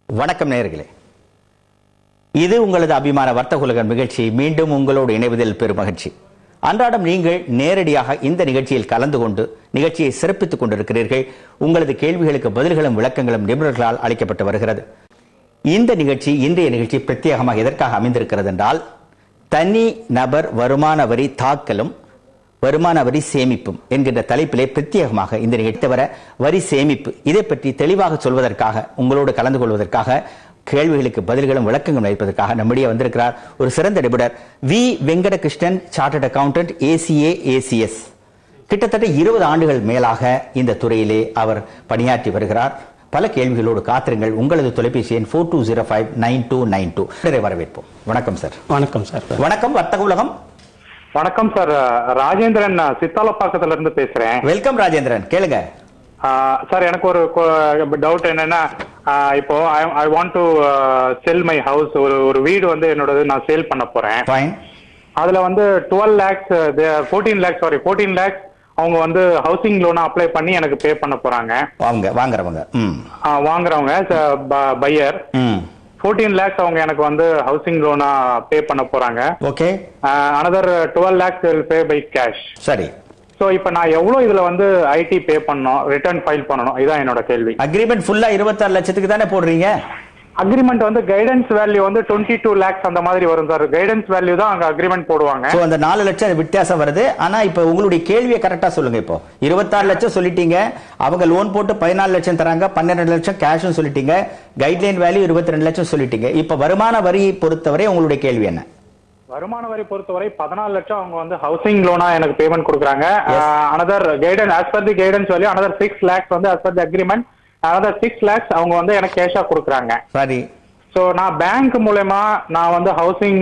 வணக்கம் நேயர்களே, இது உங்களது அபிமான வர்த்தக உலகம் நிகழ்ச்சி. மீண்டும் உங்களோடு இணைவதில் பெருமகிழ்ச்சி. அன்றாடம் நீங்கள் நேரடியாக இந்த நிகழ்ச்சியில் கலந்து கொண்டு நிகழ்ச்சியை சிறப்பித்துக் கொண்டிருக்கிறீர்கள். உங்களது கேள்விகளுக்கு பதில்களும் விளக்கங்களும் நிபுணர்களால் அளிக்கப்பட்டு வருகிறது. இந்த நிகழ்ச்சி, இன்றைய நிகழ்ச்சி பிரத்யேகமாக எதற்காக அமைந்திருக்கிறது என்றால், தனி நபர் வருமான வரி தாக்கலும் வருமான வரி சேமிப்பும் என்கின்ற தலைப்பிலே பிரத்யேகமாக இந்த நிகழ்ச்சி தவிர வரி சேமிப்பு இதை பற்றி தெளிவாக சொல்வதற்காக, உங்களோடு கலந்து கொள்வதற்காக, கேள்விகளுக்கு பதில்களும் விளக்கங்களும் அளிப்பதற்காக நம்மிடையே வந்திருக்கிறார் ஒரு சிறந்த நிபுணர் V Venkatakrishnan, chartered accountant, ACA ACS. கிட்டத்தட்ட 20 ஆண்டுகள் மேலாக இந்த துறையிலே அவர் பணியாற்றி வருகிறார். பல கேள்விகளோடு காத்திருங்கள். உங்களது தொலைபேசி எண் 42059292. வரவேற்போம். வணக்கம் சார். வணக்கம் சார். வணக்கம் வர்த்தக உலகம். வணக்கம் சார், ராஜேந்திரன் சித்தாலப்பாக்கத்துல இருந்து பேசுறேன். வெல்கம் ராஜேந்திரன், கேளுங்க. சார், எனக்கு ஒரு டவுட் என்னன்னா, இப்போ I want to sell my house. ஒரு வீடு வந்து என்னோடது நான் சேல் பண்ண போறேன். அதுல வந்து 12 lakhs 14 lakhs அவங்க வந்து ஹவுசிங் லோன் அப்ளை பண்ணி எனக்கு பே பண்ண போறாங்க. வாங்குறவங்க பையர் 14 lakhs அவங்க எனக்கு வந்து ஹவுசிங் லோனா பே பண்ண போறாங்க. Okay. Another 12 lakhs will pay by cash. சரி. சோ இப்போ நான் எவ்வளவு இதுல வந்து ஐடி பே பண்ணனும், ரிட்டர்ன் ஃபைல் பண்ணனும், இதான் என்னோட கேள்வி. அக்ரிமெண்ட் ஃபுல்லா 26 லட்சத்துக்கு தானே போடுறீங்க? அக்ரிமெண்ட் வந்து கைடன்ஸ் வேல்யூ வந்து 22 lakhs அந்த மாதிரி வரும் சார். கைடன்ஸ் வேல்யூ தான் அங்க அக்ரிமெண்ட் போடுவாங்க. சோ அந்த 4 லட்சம் வித்தியாசம் வருது. ஆனா இப்போ உங்களுடைய கேள்வியை கரெக்டா சொல்லுங்க. இப்போ 26 லட்சம் சொல்லிட்டீங்க, அவங்க லோன் போட்டு 14 லட்சம் தராங்க, 12 லட்சம் கேஷ் சொல்லிட்டீங்க, கைட்லைன் வேல்யூ 22 லட்சம் சொல்லிட்டீங்க. இப்போ வருமான வரி பொறுத்தவரை உங்களுடைய கேள்வி என்ன? வருமான வரி பொறுத்தவரை 14 லட்சம் அவங்க வந்து ஹவுசிங் லோனா எனக்கு பேமெண்ட் கொடுக்குறாங்க. Another guidance as per the guidance value another 6 lakhs வந்து as per the agreement another 6 lakhs அவங்க வந்து எனக்கு கேஷா கொடுக்குறாங்க. சரி. சோ நான் பேங்க் மூலமா நான் வந்து ஹவுசிங்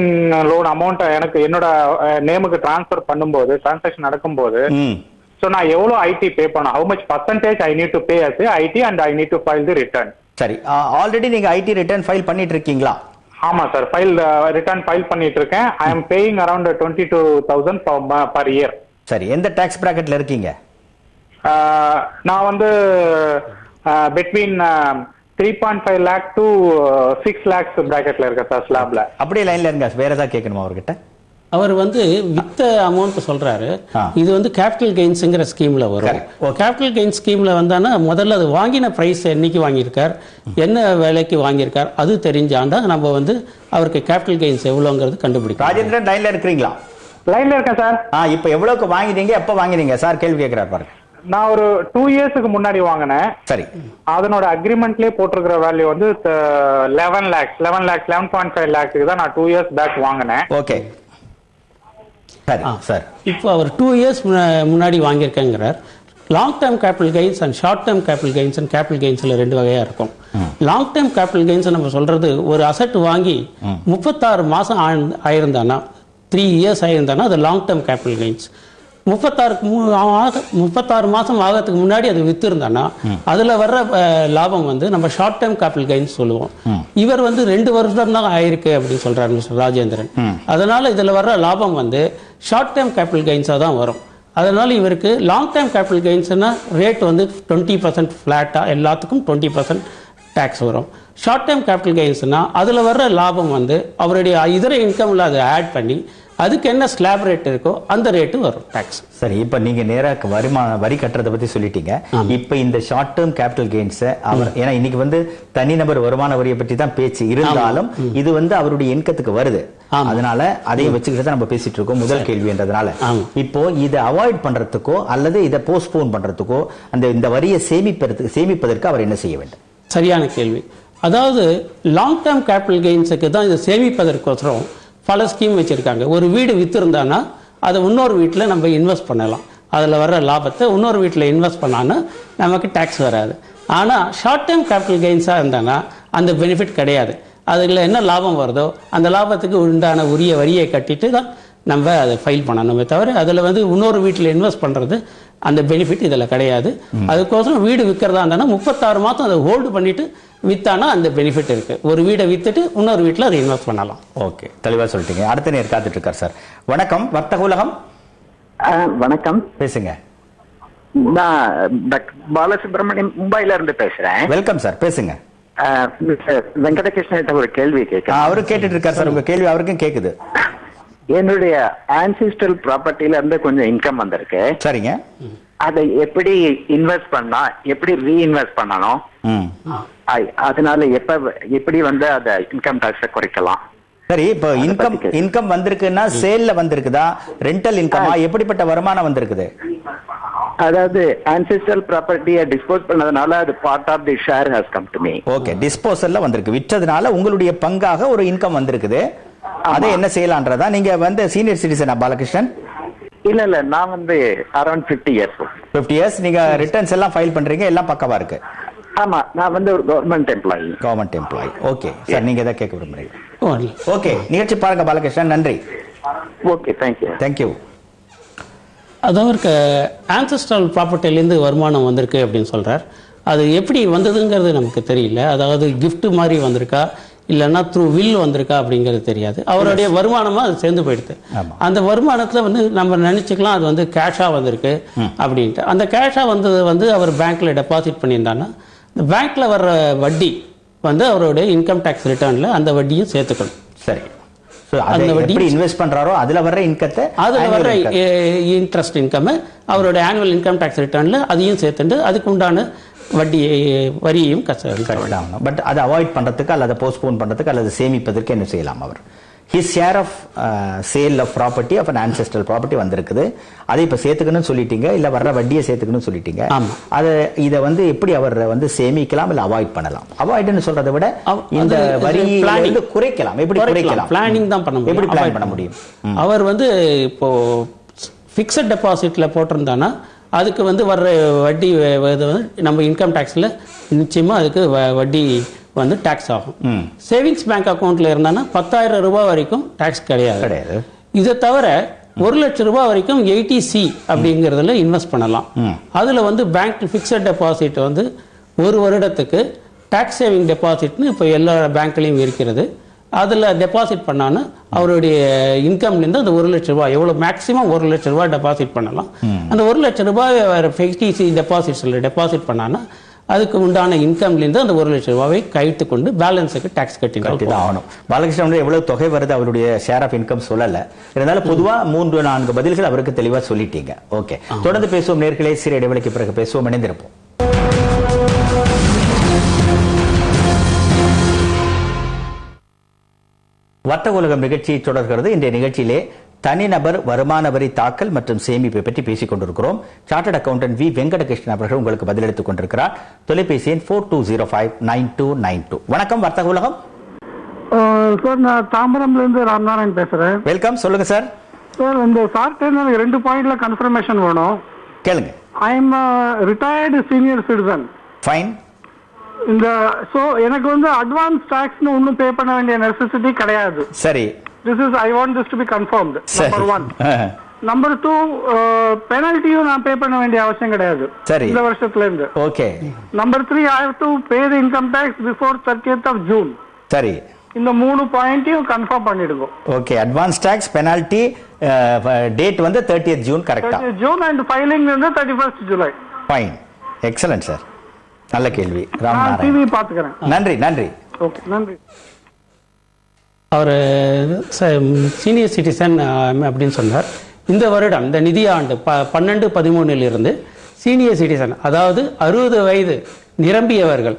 லோன் அமௌண்ட் எனக்கு என்னோட நேமுக்கு டிரான்ஸ்ஃபர் பண்ணும்போது, டிரான்சாக்ஷன் நடக்கும்போது, சோ நான் எவ்வளவு ஐடி பே பண்ணணும், how much percentage I need to pay as IT and I need to file the return. சரி. ஆல்ரெடி நீங்க ஐடி ரிட்டர்ன் ஃபைல் பண்ணிட்டு இருக்கீங்களா? ஆமா சார், ரிட்டர்ன் ஃபைல் பண்ணிட்டு இருக்கேன். I am paying around 22,000 per year. சரி. எந்த டாக்ஸ் பிராக்கெட்ல இருக்கீங்க? நான் வந்து between 3.5 lakh to 6 lakhs பிராக்கெட்ல இருக்கேன் சார், ஸ்லாப்ல. அப்படியே லைன்ல இருங்க. வேற ஏதாவது கேட்கணுமா அவர்கிட்ட? அவர் வந்து வித்த அமௌண்ட் சொல்றாரு. இது வந்து கேபிட்டல் கெயின்ஸ்ங்கிற ஸ்கீம்ல வரும். கேபிட்டல் கெயின்ஸ் ஸ்கீம்ல வந்தானா முதல்ல அது வாங்கின பிரைஸ் என்னைக்கு வாங்கியிருக்கார், என்ன விலைக்கு வாங்கியிருக்கார், அது தெரிஞ்சாண்டா நம்ம வந்து அவருக்கு கேபிட்டல் கெயின்ஸ் எவ்வளோங்கிறது கண்டுபிடிக்கும். ராஜேந்திரன் லைன்ல இருக்கிறீங்களா? லைன்ல இருக்கேன் சார். இப்போ எவ்வளவுக்கு வாங்கினீங்க, எப்ப வாங்கினீங்க சார்? கேள்வி கேட்கிறார் பாருங்க. நான் ஒரு 2 yearsக்கு முன்னாடி வாங்கினேன். சரி. அதனோட அக்ரிமெண்ட்லயே போட்டிருக்கிற வேல்யூ வந்து 11.5 lakhs தான் நான் 2 years பேக் வாங்கினேன். ஓகே. சரி சார். இப்போ அவர் 2 years முன்னாடி வாங்கியிருக்கேங்கிறார். Long term capital gains and short term capital gains and capital கெயின்ஸ்ல 2 வகையா இருக்கும். லாங் டேர்ம் கேபிட்டல் கெயின்ஸ் நம்ம சொல்றது, ஒரு அசெட் வாங்கி 36 மாசம் ஆயிருந்தானா, 3 years ஆயிருந்தானா அது லாங் டேர்ம் கேபிட்டல் கெயின்ஸ். 36 மாசம் ஆகிறதுக்கு முன்னாடி அது வித்து இருந்தானா அதுல வர்ற லாபம் வந்து நம்ம ஷார்ட் டேர்ம் கேபிட்டல் கெயின்ஸ் சொல்லுவோம். இவர் வந்து 2 வருஷம் தான் ஆயிருக்கு அப்படின்னு சொல்றாரு மிஸ்டர் ராஜேந்திரன். அதனால இதுல வர்ற லாபம் வந்து ஷார்ட் டேர்ம் கேபிட்டல் கெயின்ஸா தான் வரும். அதனால இவருக்கு லாங் டேர்ம் கேபிட்டல் கெயின்ஸ்னா ரேட் வந்து 20% ஃபிளாட்டா எல்லாத்துக்கும் 20% டாக்ஸ் வரும். ஷார்ட் டேர்ம் கேபிட்டல் கெயின்ஸ்னா அதுல வர்ற லாபம் வந்து அவருடைய இதர இன்கம்ல அதை ஆட் பண்ணி அதுக்கு என்ன ஸ்லாப் ரேட் இருக்கோ அந்த ரேட்டு வரும் டாக்ஸ். சரி. இப்ப நீங்க நேராக வரி கட்டுறதை பத்தி சொல்லிட்டீங்க. இப்ப இந்த ஷார்ட் டேர்ம் கேபிட்டல் கெயின்ஸ் அவர், ஏன்னா இன்னைக்கு வந்து தனிநபர் வருமான வரியை பற்றி தான் பேச்சு இருந்தாலும் இது வந்து அவருடைய இன்கத்துக்கு வருது. அதனால அதையும் வச்சுக்கிட்டு தான் நம்ம பேசிட்டு இருக்கோம். முதல் கேள்வி என்றதுனால இப்போ இதை அவாய்ட் பண்றதுக்கோ அல்லது இதை போஸ்ட்போன் பண்றதுக்கோ இந்த வரியை சேமிப்பதற்கு அவர் என்ன செய்ய வேண்டும்? சரியான கேள்வி. அதாவது லாங் டேர்ம் கேபிட்டல் கெயின்ஸுக்கு தான் இதை சேமிப்பதற்கோசரம் பல ஸ்கீம் வச்சிருக்காங்க. ஒரு வீடு வித்துருந்தானா அதை இன்னொரு வீட்டில் நம்ம இன்வெஸ்ட் பண்ணலாம். அதில் வர்ற லாபத்தை இன்னொரு வீட்டில் இன்வெஸ்ட் பண்ணான்னா நமக்கு டேக்ஸ் வராது. ஆனால் ஷார்ட் டேர்ம் கேபிட்டல் கெயின்ஸாக இருந்தானா அந்த பெனிஃபிட் கிடையாது. அதில் என்ன லாபம் வருதோ அந்த லாபத்துக்கு உண்டான உரிய வரியை கட்டிட்டு தான் நம்ம அதை ஃபைல் பண்ணணுமே தவிர அதில் வந்து இன்னொரு வீட்டில் இன்வெஸ்ட் பண்ணுறது அந்த பெனிஃபிட் இதில் கிடையாது. அதுக்கோசரம் வீடு விற்கிறதா இருந்தானா 36 மாதம் அதை ஹோல்டு பண்ணிட்டு வித்தானா அந்த பெனிஃபிட் இருக்கு. ஒரு வீடை வித்துட்டு இன்னொரு வீட்டில் அதை இன்வெஸ்ட் பண்ணலாம். ஓகே, தெளிவாக சொல்லிட்டீங்க. அடுத்த நேர் காத்துட்டு இருக்கார் சார். வணக்கம் வர்த்தக உலகம். வணக்கம், பேசுங்க. நான் பாலசுப்ரமணியம் மும்பைல இருந்து பேசுறேன். வெல்கம் சார், பேசுங்க. வெங்கடகிருஷ்ணன் ஒரு கேள்வி கேட்க அவரு கேட்டுட்டு இருக்காரு சார். உங்க கேள்வி அவருக்கும் கேக்குது. என்னுடைய ஆன்சிஸ்ட்ரல் ப்ராப்பர்ட்டில இருந்து கொஞ்சம் இன்கம் வந்திருக்கு. சரிங்க. அதை எப்படி இன்வெஸ்ட் பண்ணா, எப்படி ரீஇன்வெஸ்ட் பண்ணணும், அதனால எப்படி வந்து அத இன்கம் டாக்ஸை குறைக்கலாம்? சரி, இப்போ இன்கம் வந்திருக்குன்னா சேல்ல வந்திருக்குதா, ரெண்டல் இன்கமா, எப்படிப்பட்ட வருமானம் வந்திருக்குது? அதாவது ancestral ப்ராப்பர்ட்டியை டிஸ்போஸ் பண்ணதுனால அது part of the share has come to me. Okay, டிஸ்போசல்ல வந்திருக்கு, விற்றதுனால உங்களுடைய பங்காக ஒரு இன்கம் வந்திருக்குது. அதை என்ன செய்யலான்றதா? நீங்க வந்து சீனியர் சிட்டிசனா பாலகிருஷ்ணன்? இல்ல, நான் வந்து அரௌண்ட் 50 இயர்ஸ். 50 இயர்ஸ். நீங்க ரிட்டர்ன்ஸ் எல்லாம் ஃபைல் பண்றீங்க, எல்லாம் பக்கவா இருக்கு. ஆமா, நான் வந்து ஒரு கவர்மெண்ட் எம்ப்ளாயி. ஓகே சார், நீங்க எதை கேட்க விரும்புறீங்க? ஓகே, நிகழ்ச்சி பாருங்க பாலகிருஷ்ணன். நன்றி. Okay, thank you. அதாவது ஆன்செஸ்ட்ரல் ப்ராப்பர்ட்டிலேருந்து வருமானம் வந்திருக்கு அப்படின்னு சொல்கிறார். அது எப்படி வந்ததுங்கிறது நமக்கு தெரியல. அதாவது கிஃப்ட் மாதிரி வந்திருக்கா, இல்லைன்னா த்ரூ வில் வந்திருக்கா அப்படிங்கிறது தெரியாது. அவருடைய வருமானமாக அது சேர்ந்து போயிடுது. அந்த வருமானத்தில் வந்து நம்ம நினச்சிக்கலாம் அது வந்து கேஷாக வந்திருக்கு அப்படின்ட்டு. அந்த கேஷாக வந்தது வந்து அவர் பேங்க்கில் டெபாசிட் பண்ணியிருந்தாங்கன்னா இந்த பேங்க்கில் வர்ற வட்டி வந்து அவருடைய இன்கம் டேக்ஸ் ரிட்டர்னில் அந்த வட்டியும் சேர்த்துக்கணும். சரி, அந்த வட்டி இன்வெஸ்ட் பண்றாரோ அதுல வர்ற இன்கத்தை, அதுல வர்ற இன்ட்ரெஸ்ட் இன்கம் அவரோட ஆனுவல் இன்கம் டாக்ஸ் ரிட்டர்ன்ல அதையும் சேர்த்துட்டு அதுக்கு உண்டான வட்டி வரியையும் கட்டணும். பட் அதை அவாய்ட் பண்றதுக்கு அல்லது போஸ்ட்போன் பண்றதுக்கு அல்லது சேமிப்பதற்கு என்ன செய்யலாம்? அவர் his share of sale of property of an ancestral property வந்திருக்குது. அதை இப்ப சேர்த்துக்கணும்னு சொல்லிட்டீங்க, இல்ல வர்ற வட்டியை சேர்த்துக்கணும்னு சொல்லிட்டீங்க. அது இதை வந்து எப்படி அவர் வந்து சேமிக்கலாம் இல்ல அவாய்ட் பண்ணலாம்? அவாய்ட்னு சொல்றதை விட இந்த வரியை குறைக்கலாம். எப்படி குறைக்கலாம்? பிளானிங் தான் பண்ண முடியும். எப்படி பிளான் பண்ண முடியும்? அவர் வந்து இப்போ ஃபிக்ஸட் டெபாசிட்ல போட்டிருந்தானா அதுக்கு வந்து வர்ற வட்டி நம்ம இன்கம் டாக்ஸ்ல நிச்சயமா அதுக்கு வட்டி வந்து டாக்ஸ் ஆகும். சேவிங்ஸ் பேங்க் அக்கௌண்ட்ல இருந்தானா 10,000 ரூபாய் வரைக்கும் டாக்ஸ் கிடையாது. இதை தவிர 1 லட்சம் ரூபாய் வரைக்கும் 80C அப்படிங்கிறதுல இன்வெஸ்ட் பண்ணலாம். அதுல வந்து பேங்க் பிக்சட் டெபாசிட் வந்து 1 வருடத்துக்கு டாக்ஸ் சேவிங் டெபாசிட்னு இப்போ எல்லா பேங்க்லையும் இருக்கிறது. அதில் டெபாசிட் பண்ணான்னா அவருடைய இன்கம்லேருந்து அந்த 1 லட்சம் ரூபாய் எவ்வளோ மேக்ஸிமம் 1 லட்சம் ரூபாய் டெபாசிட் பண்ணலாம். அந்த 1 லட்சம் ரூபாய் FTC டெபாசிட்ஸில் டெபாசிட் பண்ணான்னா அதுக்கு உண்டான இன்கம்லேருந்து அந்த 1 லட்சம் ரூபாயை கழித்து கொண்டு பேலன்ஸுக்கு டாக்ஸ் கட்டி தான் ஆகணும். பாலகிருஷ்ணன் எவ்வளவு தொகை வருது அவருடைய ஷேர் ஆஃப் இன்கம் சொல்லல. இருந்தாலும் பொதுவாக 3-4 பதில்கள் அவருக்கு தெளிவாக சொல்லிட்டீங்க. ஓகே, தொடர்ந்து பேசுவோம் நேர்களே. சிறிய இடைவெளிக்கு பிறகு பேசுவோம், இணைந்திருப்போம். வர்த்தக உலகம் நிகழ்ச்சி தொடர்கிறது. இன்றைய நிகழ்ச்சியிலே தனிநபர் வருமான வரி தாக்கல் மற்றும் சேமிப்பை பற்றி பேசிக் கொண்டிருக்கிறோம். சார்ட்டர்ட் அக்கவுண்டன்ட் வி வெங்கடகிருஷ்ணன் அவர்கள் உங்களுக்கு பதிலளித்துக் கொண்டிருக்கிறார். தொலைபேசி எண் 42059292. வணக்கம் வர்த்தக உலகம். சார், நான் தாம்பரம்ல இருந்து ராம்நாராயண் பேசுறேன். வெல்கம், சொல்லுங்க சார். சார், இந்த ஷார்ட் எனக்கு 2 பாயிண்ட்ல கன்ஃபர்மேஷன் வேணும். கேளுங்க. I am retired senior citizen. Fine. எனக்கு வந்து அட்வான்ஸ் டாக்ஸ்னு ஒன்றும் பே பண்ண வேண்டிய நெசசிட்டி கிடையாது. சரி. I want this to be confirmed. Number 1. Number 2, பெனல்ட்டியும் நான் பே பண்ண வேண்டிய அவசியம் கிடையாது இந்த வருஷத்துல இருந்து. Okay. Number 3, I have to pay the income tax before 30th of June. சரி. இந்த 3 பாயிண்ட்டையும் கன்ஃபார்ம் பண்ணிடுங்க. Okay, advance tax, penalty, date வந்து 30th June கரெக்ட்டா? 30th June and ஃபைலிங் வந்து 31st July. Fine, excellent sir. நல்ல கேள்வி. ராமநாராயணன், டிவி பாத்துக்கிறேன். நன்றி. ஓகே, நன்றி. அவர் சீனியர் சிட்டிசன் அப்படின்னு சொன்னார். இந்த வருடம் இந்த நிதி ஆண்டு 12-13 சீனியர் சிட்டிசன், அதாவது 60 வயது நிரம்பியவர்கள்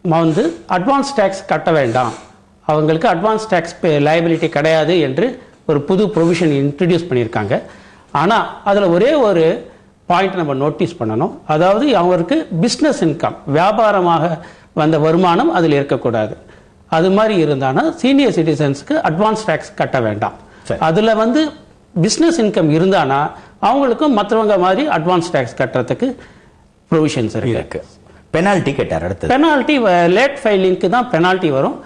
வந்து அட்வான்ஸ் டேக்ஸ் கட்ட வேண்டாம், அவங்களுக்கு அட்வான்ஸ் டேக்ஸ் லைபிலிட்டி கிடையாது என்று ஒரு புது ப்ரொவிஷன் இன்ட்ரடியூஸ் பண்ணியிருக்காங்க. ஆனால் அதில் ஒரே ஒரு பாயிண்ட் நம்ம நோட்டீஸ் பண்ணணும். அதாவது அவருக்கு பிஸ்னஸ் இன்கம், வியாபாரமாக வந்த வருமானம் அதில் இருக்கக்கூடாது. அது மாதிரி இருந்தானா சீனியர் சிட்டிசன்ஸ்க்கு அட்வான்ஸ் டேக்ஸ் கட்ட வேண்டாம். அதில் வந்து பிஸ்னஸ் இன்கம் இருந்தானா அவங்களுக்கும் மற்றவங்க மாதிரி அட்வான்ஸ் டேக்ஸ் கட்டுறதுக்கு ப்ரொவிஷன்ஸ் இருக்கு. பெனால்ட்டி கேட்டார். அடுத்து பெனால்ட்டி லேட் ஃபைலிங்க்கு தான் பெனால்ட்டி வரும்.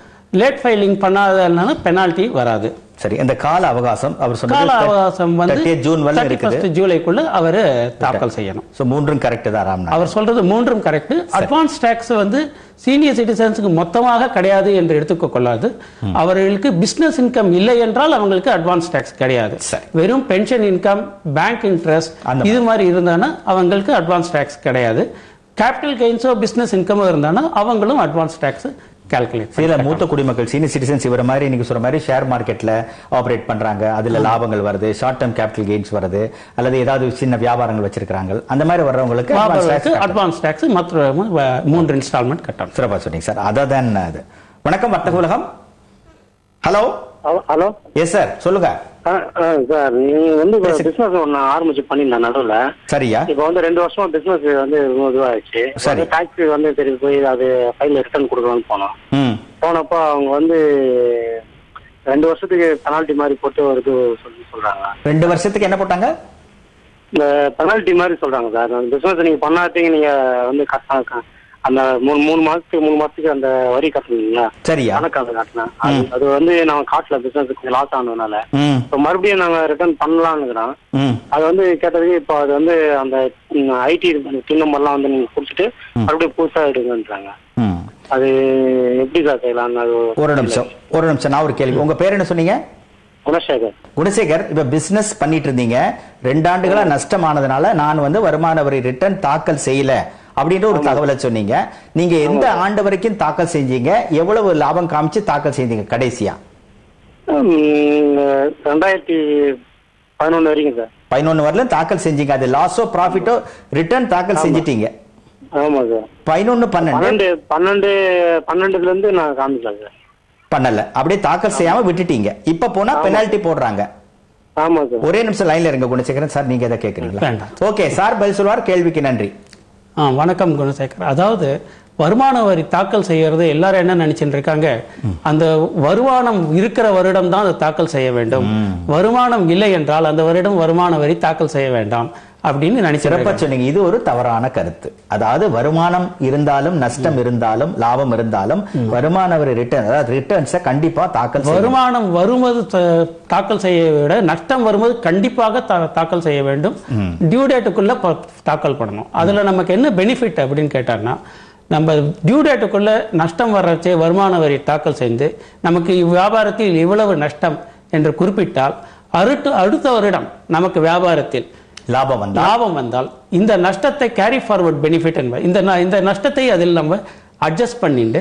லேட் ஃபைலிங் பண்ணாதனால பெனால்ட்டி வராது. சரி, அந்த கால அவகாசம் அவர் சொன்ன கால அவகாசம் வந்து ஜூன் வரை இருக்குது. ஜூலைக்குள்ள அவர் தாக்கல் செய்யணும். சோ மூன்றும் கரெக்ட் தான் ராம்நாத். அவர் சொல்றது மூன்றும் கரெக்ட். அட்வான்ஸ் டாக்ஸ் வந்து சீனியர் சிட்டிசன்ஸ்க்கு மொத்தமாக கிடையாது என்று எடுத்துக்க கொள்ளாது. அவர்களுக்கு பிசினஸ் இன்கம் இல்லை என்றால் அவங்களுக்கு அட்வான்ஸ் டாக்ஸ் கிடையாது. வெறும் பென்ஷன் இன்கம், பேங்க் இன்ட்ரெஸ்ட் இது மாதிரி இருந்தானா அவங்களுக்கு அட்வான்ஸ் டாக்ஸ் கிடையாது. கேபிட்டல் கெயின்ஸோ பிசினஸ் இன்கமோ இருந்தானா அவங்களும் அட்வான்ஸ் டாக்ஸ் கால்குலேட். சில மூத்த குடிமக்கள் சீனியர் சிட்டிசன்ஸ் இவர மாதிரி நீங்க சொல்ற மாதிரி ஷேர் மார்க்கெட்ல ஆபரேட் பண்றாங்க, அதுல லாபங்கள் வருது, ஷார்ட் டர்ம் கேபிட்டல் கெயின்ஸ் வருது, அல்லது ஏதாவது சின்ன வியாபாரங்கள் வச்சிருக்காங்க, அந்த மாதிரி வர்றவங்களுக்கு அட்வான்ஸ் டாக்ஸ் மற்ற 3 இன்ஸ்டால்மெண்ட் கட்டணும். சிறப்பா சொன்னீங்க சார். அதான் அது. வணக்கம் வர்த்தக உலகம். Hello hello. எஸ் சார், சொல்லுங்க சார். நீங்க வந்து பிசினஸ் ஒன்னு ஆரம்பிச்சு பண்ணிருந்தேன் நடுவுல. சரியா? இப்ப வந்து 2 வருஷமா பிசினஸ் வந்து இதுவாயிடுச்சு. டாக்ஸ் வந்து தெரிஞ்சு போய் அது ஃபைல் ரிட்டர்ன் கொடுக்கலாம்னு போனோம். போனப்போ அவங்க வந்து 2 வருஷத்துக்கு பெனால்டி மாதிரி போட்டு ஒரு இது சொல்றாங்க. 2 வருஷத்துக்கு என்ன போட்டாங்க? இந்த பெனால்டி மாதிரி சொல்றாங்க சார். பிசினஸ் நீங்க பண்ணாதீங்க, நீங்க வந்து அந்த 3 மாசத்துக்கு அந்த வரி கட்டணுங்களா? சரியா? கணக்கு காட்டினேன். அது வந்து நாங்க காட்டல, பிசினஸ் கொஞ்சம் லாஸ் ஆனதுனால. இப்போ மறுபடியும் நாங்க ரிட்டர்ன் பண்ணலாம்னுக்கிறோம். அது வந்து கேட்டதுக்கு இப்போ அது வந்து அந்த ஐடி பின் நம்பர்லாம் வந்து நீங்க குடிச்சிட்டு மறுபடியும் புதுசா எடுங்கன்றாங்க. அது எப்படி சார் செய்யலாம்? ஒரு நிமிஷம் நான் ஒரு கேள்வி. உங்க பேர் என்ன சொன்னீங்க? குணசேகர். இப்ப பிசினஸ் பண்ணிட்டு இருந்தீங்க, 2 ஆண்டுகளா நஷ்டமானதுனால நான் வந்து வருமான வரி ரிட்டர்ன் தாக்கல் செய்யல அப்படின்ற ஒரு தகவலை சொன்னீங்க. நீங்க எந்த ஆண்டு வரைக்கும் தாக்கல் செஞ்சீங்க? எவ்வளவு லாபம் காமிச்சு தாக்கல் செஞ்சீங்க கடைசியா? 2011 வரைக்கும் சார். 11 வரல தாக்கல் செஞ்சீங்க. அது லாஸோ ப்ராஃபிட்டோ ரிட்டர்ன் தாக்கல் செஞ்சிட்டீங்க. ஆமா சார். 11 12 இருந்து நான் காமிக்கல சார். பண்ணல, அப்படியே தாக்கல் செய்யாம விட்டுட்டீங்க. இப்ப போனா பெனால்டி போடுறாங்க. ஆமா சார். ஒரே நிமிஷம் லைன்ல இருங்க குணசேகரன் சார், நீங்க எதை கேக்குறீங்களா? ஓகே சார், பதில் சொல்வார். கேள்விக்கு நன்றி. வணக்கம் குணசேகர். அதாவது வருமான வரி தாக்கல் செய்யறது எல்லாரும் என்ன நினைச்சுட்டு இருக்காங்க, அந்த வருமானம் இருக்கிற வருடம் தான் அதை தாக்கல் செய்ய வேண்டும், வருமானம் இல்லை என்றால் அந்த வருடம் வருமான வரி தாக்கல் செய்ய வேண்டாம் அப்படின்னு நினைச்சிருப்பாங்க. இது ஒரு தவறான கருத்து. அதாவது வருமானம் இருந்தாலும் நஷ்டம் இருந்தாலும் லாபம் இருந்தாலும் வருமான வரி ரிட்டர்ன், அதாவது ரிட்டர்ன்ஸை கண்டிப்பா தாக்கல், வருமானம் வருவது தாக்கல் செய்ய விட நஷ்டம் வரும்போது கண்டிப்பாக தாக்கல் செய்ய வேண்டும். டியூ டேட்டுக்குள்ள தாக்கல் பண்ணணும். அதுல நமக்கு என்ன பெனிஃபிட் அப்படின்னு கேட்டாங்கன்னா, நம்ம டியூ டேட்டுக்குள்ள நஷ்டம் வர்றச்சே வருமான வரி தாக்கல் செய்து நமக்கு வியாபாரத்தில் இவ்வளவு நஷ்டம் என்று குறிப்பிட்டால் அடுத்த வருடம் நமக்கு வியாபாரத்தில் லாபம் வந்தால் இந்த நஷ்டத்தை கேரி ஃபார்வர்ட் பெனிஃபிட் என்பது, இந்த நஷ்டத்தை அதில் நம்ம அட்ஜஸ்ட் பண்ணிட்டு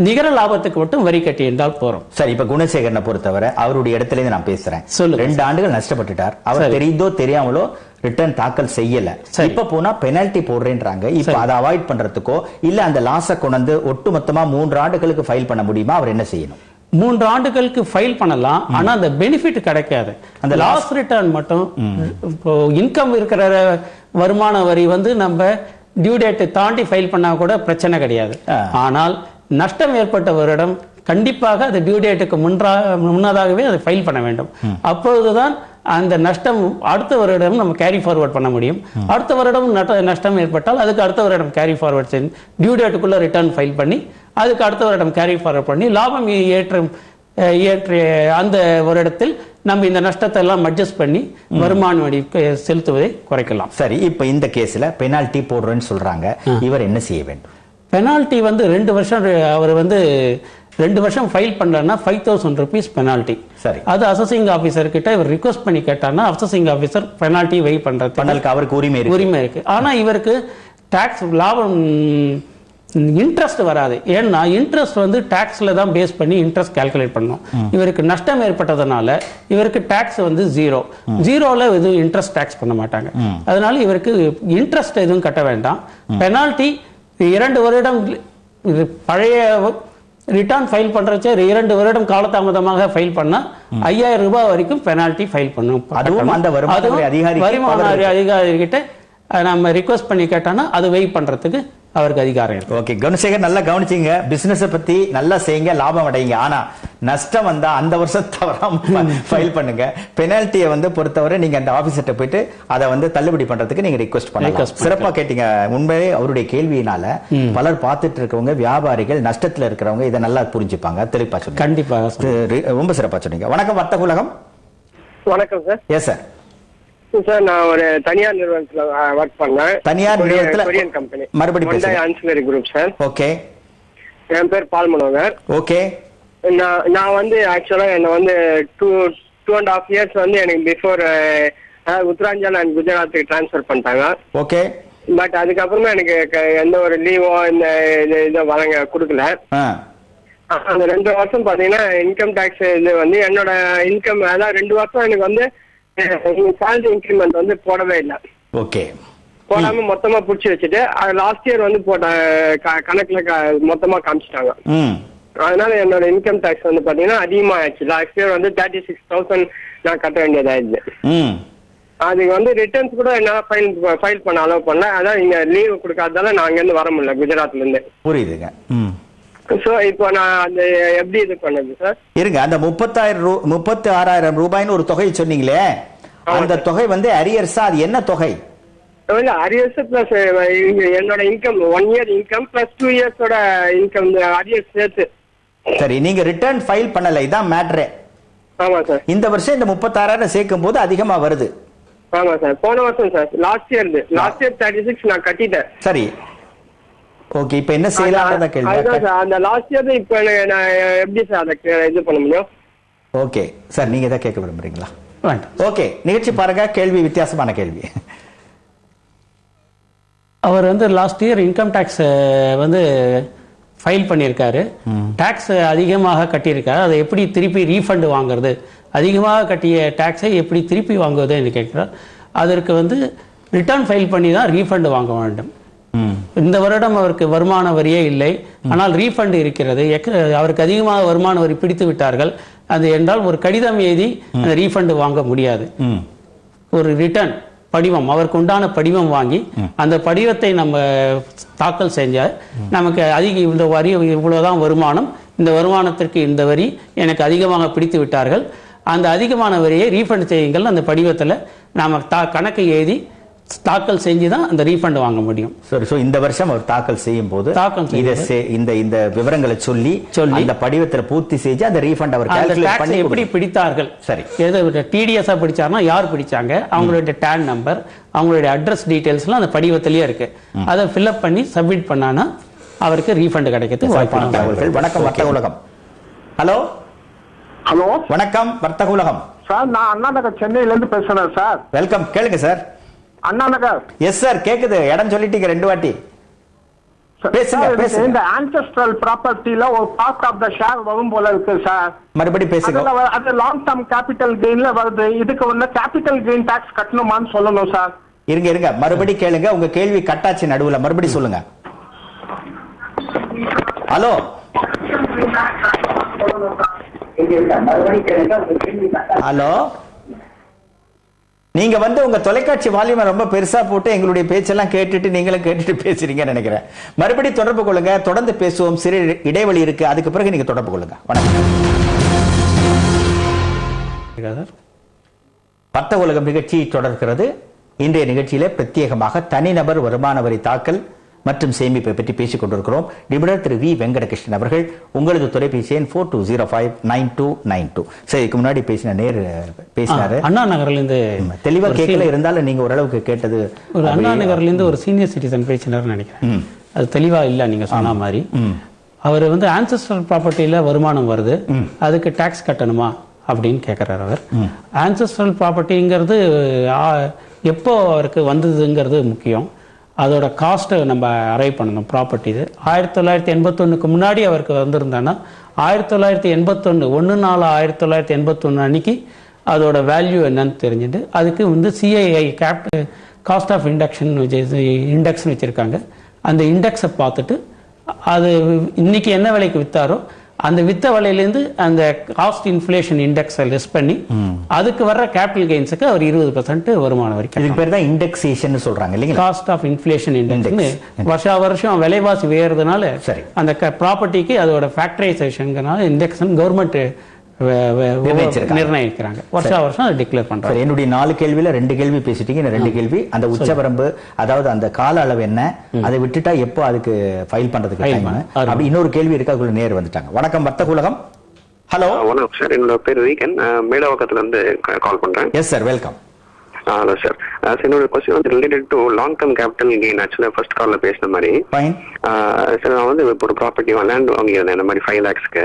நிகர லாபத்துக்கு மட்டும் வரி கட்டி என்றால் போறோம். சரி, இப்ப குணசேகரனை பொறுத்தவரை அவருடைய இடத்துல இருந்து நான் பேசுறேன். 2 ஆண்டுகள் நஷ்டப்பட்டுட்டார். அவர் தெரிந்தோ தெரியாமலோ ரிட்டர்ன் தாக்கல் செய்யல. இப்ப போனா பெனால்டி போடுறேன்றாங்க. இப்ப அதை அவாய்ட் பண்றதுக்கோ இல்ல அந்த லாஸை கொண்டு ஒட்டு மொத்தமா 3 ஆண்டுகளுக்கு ஃபைல் பண்ண முடியுமா? அவர் என்ன செய்யணும்? 3 ஆண்டுகளுக்கு ஃபைல் பண்ணலாம். ஆனா அந்த பெனிஃபிட் கிடைக்காது. அந்த லாஸ் ரிட்டர்ன் மட்டும், இப்போ இன்கம் இருக்கிற வருமான வரி வந்து நம்ம டியூ டேட் தாண்டி ஃபைல் பண்ணா கூட பிரச்சனை கிடையாது. ஆனால் நஷ்டம் ஏற்பட்ட வருடம் கண்டிப்பாக அது டியூ டேட்டுக்கு முன்னதாகவே அதை ஃபைல் பண்ண வேண்டும். அப்பொழுதுதான் அந்த நஷ்டம் அடுத்த வருடம் நம்ம கேரி ஃபார்வர்ட் பண்ண முடியும். அடுத்த வருடம் நஷ்டம் ஏற்பட்டால் அதுக்கு அடுத்த வருடம் கேரி ஃபார்வர்ட் செய்து டியூ டேட்டுக்குள்ள ரிட்டர்ன் ஃபைல் பண்ணி அதுக்கு அடுத்த வருடம் கேரி ஃபார்வர்ட் பண்ணி லாபம் ஏற்றிய அந்த வருடத்தில் நம்ம இந்த நஷ்டத்தை எல்லாம் அட்ஜஸ்ட் பண்ணி வருமான வரி செலுத்துவதை குறைக்கலாம். சரி, இப்ப இந்த கேஸ்ல பெனால்டி போடுறேன்னு சொல்றாங்க. இவர் என்ன செய்ய வேண்டும்? பெனால்டி வந்து 2 வருஷம் அவர் வந்து 2 வருஷம் ஃபைல் பண்ணலன்னா 5000 rupees பெனால்டி. சரி, அது அசசிங் ஆபீசர் கிட்ட இவர் ரிக்வெஸ்ட் பண்ணி கேட்டான்னா அசசிங் ஆபீசர் பெனால்டி வை பண்றது அவருக்கு உரிமை இருக்கு. ஆனா இவருக்கு டாக்ஸ் லாபம் இன்ட்ரெஸ்ட் வராது. ஏன்னா இன்ட்ரெஸ்ட் வந்து டாக்ஸ்ல தான் பேஸ் பண்ணி இன்ட்ரெஸ்ட் கால்குலேட் பண்ணணும். இவருக்கு நஷ்டம் ஏற்பட்டதுனால இவருக்கு டாக்ஸ் வந்து ஜீரோல எதுவும் இன்ட்ரெஸ்ட் டாக்ஸ் பண்ண மாட்டாங்க. அதனால இவருக்கு இன்ட்ரெஸ்ட் எதுவும் கட்ட வேண்டாம். பெனால்டி 2 வருடம் பழைய ரிட்டர்ன் ஃபைல் பண்றச்சே 2 வருடம் காலதாமதமாக ஃபைல் பண்ணா 5000 ரூபாய் வரைக்கும் பெனால்டி ஃபைல் பண்ணும். அதுவும் அந்த வருமான அதிகாரிகிட்ட நம்ம ரிக்வெஸ்ட் பண்ணி கேட்டானா அது வெயிட் பண்றதுக்கு அவருக்கு அதிகாரம் இருக்கு. ஓகே குணசேகர், நல்லா கவனிச்சீங்க. பிசினஸ் பத்தி நல்லா செய்யுங்க, லாபம் அடைங்க. ஆனா நஷ்டம் வந்தா அந்த வருஷம் தவறாம ஃபைல் பண்ணுங்க. பெனால்ட்டியை வந்து பொறுத்தவரை நீங்க அந்த ஆபீசர்ட்ட போயிட்டு அதை வந்து தள்ளுபடி பண்றதுக்கு நீங்க ரிக்வெஸ்ட் பண்ணலாம். சிறப்பா கேட்டீங்க. உண்மையிலே அவருடைய கேள்வியினால பலர் பார்த்துட்டு இருக்கவங்க, வியாபாரிகள், நஷ்டத்துல இருக்கிறவங்க இதை நல்லா புரிஞ்சுப்பாங்க. தெளிப்பா சொன்னீங்க. கண்டிப்பா ரொம்ப சிறப்பா சொன்னீங்க. வணக்கம் வர்த்தக உலகம். வணக்கம் சார். Yes sir. சார், நான் ஒரு தனியார் நிறுவனத்துல ஒர்க் பண்ணேன். தனியார் நிறுவனத்துல கொரியன் கம்பெனி. மறுபடியும் பேசுங்க. Ancillary group sir. ஓகே. என் பேர் பால் மனோகர். ஓகே. நான் வந்து ஆக்சுவலா என்ன வந்து 2.5 years வந்து எனக்கு பிஃபோர் உத்தராஞ்சல் அண்ட் குஜராத்துக்கு டிரான்ஸ்ஃபர் பண்ணிட்டாங்க. ஓகே. பட் அதுக்கப்புறமா எனக்கு எந்த ஒரு லீவோ இந்த இதை வழங்க கொடுக்கல. அந்த 2 வருஷம் பாத்தீங்கன்னா இன்கம் டாக்ஸ் இது வந்து என்னோட இன்கம், அதான் 2 வருஷம் எனக்கு வந்து சேலரி இன்க்ரிமெண்ட் வந்து போடவே இல்லை. ஓகே, போடாம மொத்தமா புடிச்சு வச்சுட்டு லாஸ்ட் இயர் வந்து போட்ட கணக்குல மொத்தமா காமிச்சிட்டாங்க. அதனால என்னோட இன்கம் டாக்ஸ் வந்து பாத்தீங்கன்னா அதிகமா ஆயிடுச்சு. லாஸ்ட் இயர் வந்து 36,000 நான் கட்ட வேண்டியதாயிடுது. அதுக்கு வந்து ரிட்டர்ன்ஸ் கூட என்னால ஃபைல் பண்ண அலோவ் பண்ணல. அதான் இங்க லீவு கொடுக்காததால நான் அங்க இருந்து வர முடியல, குஜராத்ல இருந்து. புரியுதுங்க. சோ இப்போ நான் அந்த எப்படி இது பண்ணது சார்? இருங்க, அந்த 36,000 ரூபாய்னு ஒரு தொகை சொன்னீங்களே, அந்த தொகை வந்து அரியர்ஸா? அது என்ன தொகை? அரியர்ஸ் பிளஸ் என்னோட இன்கம் 1 இயர் இன்கம் பிளஸ் 2 இயர்ஸோட இன்கம் அரியர்ஸ் சேர்த்து. சரி, நீங்க ரிட்டர்ன் ஃபைல் பண்ணல, இதான் மேட்டரே. ஆமா சார். இந்த வருஷம் இந்த 36,000 சேர்க்கும் போது அதிகமா வருது. ஆமா சார், போன வருஷம் சார், லாஸ்ட் இயர் 36 நான் கட்டிட்டேன். சரி, ஓகே. இப்போ என்ன செய்யலாம்ன்றத கேள்வி. அதுதான் சார், அந்த லாஸ்ட் இயர் இப்போ நான் எப்படி சார் அதை இது பண்ண முடியும்? ஓகே சார், நீங்க எதை கேட்க விரும்புறீங்களா? ஓகே, நிகழ்ச்சி பாருங்க. கேள்வி வித்தியாசமான கேள்வி. அவர் வந்து லாஸ்ட் இயர் இன்கம் டேக்ஸ் வந்து ஃபைல் பண்ணியிருக்காரு. டேக்ஸ் அதிகமாக கட்டியிருக்காரு. அதை எப்படி திருப்பி ரீஃபண்ட் வாங்குறது, அதிகமாக கட்டிய டேக்ஸை எப்படி திருப்பி வாங்குவது என்று கேட்கிறார். அதற்கு வந்து ரிட்டர்ன் ஃபைல் பண்ணி தான் ரீஃபண்ட் வாங்க வேண்டும். இந்த வருடம் அவருக்கு வருமான வரியே இல்லை, ஆனால் ரீஃபண்ட் இருக்கிறது. அவருக்கு அதிகமாக வருமான வரி பிடித்து விட்டார்கள். அது என்றால் ஒரு கடிதம் எழுதி அந்த ரீஃபண்ட் வாங்க முடியாது. ஒரு ரிட்டர்ன் படிவம், அவருக்கு உண்டான படிவம் வாங்கி அந்த படிவத்தை நம்ம தாக்கல் செஞ்சால் நமக்கு இந்த வரி இவ்வளவுதான் வருமானம், இந்த வருமானத்திற்கு இந்த வரி எனக்கு அதிகமாக பிடித்து விட்டார்கள், அந்த அதிகமான வரியை ரீஃபண்ட் செய்யுங்கள். அந்த படிவத்தில் நாம கணக்கை எழுதி தாக்கல் செஞ்சு தான் அந்த ரீஃபண்ட் வாங்க முடியும். சரி, சோ இந்த வருஷம் அவர் தாக்கல் செய்யும் போது இந்த விவரங்களை சொல்லி அந்த படிவத்தில் பூர்த்தி செஞ்சு அந்த ரீஃபண்ட் அவர் கால்குலேட் பண்ணி எப்படி பிடித்தார்கள். சரி, ஏதோ டிடிஎஸ் பிடிச்சாருன்னா யார் பிடிச்சாங்க, அவங்களுடைய டேன் நம்பர், அவங்களுடைய அட்ரஸ் டீடைல்ஸ்லாம் அந்த படிவத்திலேயே இருக்கு. அதை ஃபில்அப் பண்ணி சப்மிட் பண்ணானா அவருக்கு ரீஃபண்ட் கிடைக்கிறது வாய்ப்பான தகவல்கள். வணக்கம் வர்த்தக உலகம். ஹலோ ஹலோ, வணக்கம் வர்த்தக உலகம். சார், நான் அண்ணா நகர் சென்னையில இருந்து பேசுறேன் சார். வெல்கம், கேளுங்க sir. Anna Nagar. Yes sir, கேக்குது. இடம் சொல்லிட்டீங்க 2 வாட்டி. பேசுங்க. இந்த ஆன்செஸ்ட்ரல் ப்ராப்பர்ட்டில ஒரு பார்ட் ஆஃப் த ஷேர் வரும் போல இருக்கு சார். மறுபடியும் பேசுங்க. அது லாங் டர்ம் கேபிட்டல் கெயின்ல வருது. இதுக்கு வந்து கேபிட்டல் கெயின் டாக்ஸ் கட்டணுமான்னு சொல்லணும் சார். இருங்க, மறுபடியும் கேளுங்க. உங்க கேள்வி கட்டாச்சு நடுவுல, மறுபடியும் சொல்லுங்க. ஹலோ, ஹலோ, நீங்க வந்து உங்க தொலைக்காட்சி வால்யூமை ரொம்ப பெருசா போட்டு எங்களுடைய பேச்செல்லாம் கேட்டுட்டு நீங்களும் கேட்டுட்டு பேசுறீங்கன்னு நினைக்கிறேன். மறுபடியும் தொடர்பு கொள்ளுங்க, தொடர்ந்து பேசுவோம். சிறு இடைவெளி இருக்கு, அதுக்கு பிறகு நீங்க தொடர்பு கொள்ளுங்க. வணக்கம். வர்த்தக உலகம் நிகழ்ச்சி தொடர்கிறது. இன்றைய நிகழ்ச்சியில பிரத்யேகமாக தனிநபர் வருமான வரி தாக்கல் மற்றும் சேமிப்பை பற்றி பேசிக் கொண்டிருக்கிறோம். நிபுணர் திரு வி வெங்கடகிருஷ்ணன் அவர்கள். உங்களது தொலைபேசி எண் 42059292. சரி, இதுக்கு முன்னாடி பேசினாரு அண்ணா நகர்ல இருந்து. தெளிவா கேட்கல, இருந்தாலும் நீங்க ஓரளவுக்கு கேட்டது. ஒரு அண்ணா நகர்ல இருந்து ஒரு சீனியர் சிட்டிசன் பேசினார்னு நினைக்கிறேன். அது தெளிவா இல்ல நீங்க சொன்ன மாதிரி. அவர் வந்து ஆன்செஸ்ட்ரல் ப்ராப்பர்ட்டியில வருமானம் வருது, அதுக்கு டாக்ஸ் கட்டணுமா அப்படின்னு கேட்கிறார் அவர். ஆன்செஸ்ட்ரல் ப்ராப்பர்ட்டிங்கிறது எப்போ அவருக்கு வந்ததுங்கிறது முக்கியம். அதோட காஸ்ட்டை நம்ம அரைவ் பண்ணணும். ப்ராப்பர்ட்டி இது 1981க்கு முன்னாடி அவருக்கு வந்திருந்தான்னா 1981 1/4/1981 அன்னைக்கு அதோட வேல்யூ என்னன்னு தெரிஞ்சுட்டு அதுக்கு வந்து சிஐஐ காஸ்ட் ஆஃப் இண்டெக்ஸ்னு வச்சுருக்காங்க. அந்த இண்டெக்ஸை பார்த்துட்டு அது இன்னைக்கு என்ன விலைக்கு விற்றாரோ அந்த வித்த விலையிலேருந்து அந்த காஸ்ட் இன்ஃப்ளேஷன் இண்டெக்ஸை லெஸ் பண்ணி அதுக்கு வர்ற கேபிட்டல் கெயின்ஸுக்கு அவர் 20% வருமான வரி. இதுக்கு பேர் தான் இண்டெக்ஸேஷன் சொல்றாங்க இல்லைங்களா? Cost of inflation index. வருஷம் விலைவாசி உயர்றதுனால அந்த ப்ராப்பர்ட்டிக்கு அதோட ஃபேக்டரைசேஷன்ங்கனால இண்டெக்ஸ் கவர்மெண்ட் நிர்ணயிக்கிறாங்க. வருஷம் அதை டிக்ளேர் பண்றாங்க. என்னுடைய 4 கேள்வியில 2 கேள்வி பேசிட்டீங்க. 2 கேள்வி அந்த உச்சவரம்பு, அதாவது அந்த கால அளவு என்ன, அதை விட்டுட்டா எப்போ அதுக்கு ஃபைல் பண்றதுக்கு டைம். அப்படி இன்னொரு கேள்வி இருக்கு, அதுக்குள்ள நேர் வந்துட்டாங்க. வணக்கம் வர்த்தக உலகம். ஹலோ. வணக்கம் சார், என்னோட பேர் வீக்கன், மேடவாக்கத்துல இருந்து கால் பண்றேன். Yes sir, welcome. Hello sir. என்னோட கொஸ்டின் வந்து related to long term capital gain. ஆக்சுவலாக ஃபர்ஸ்ட் கால்ல பேசின மாதிரி சார், நான் வந்து இப்போ ஒரு ப்ராப்பர்ட்டி லேண்ட் வாங்கியிருந்தேன் இந்த மாதிரி 5 lakhsக்கு.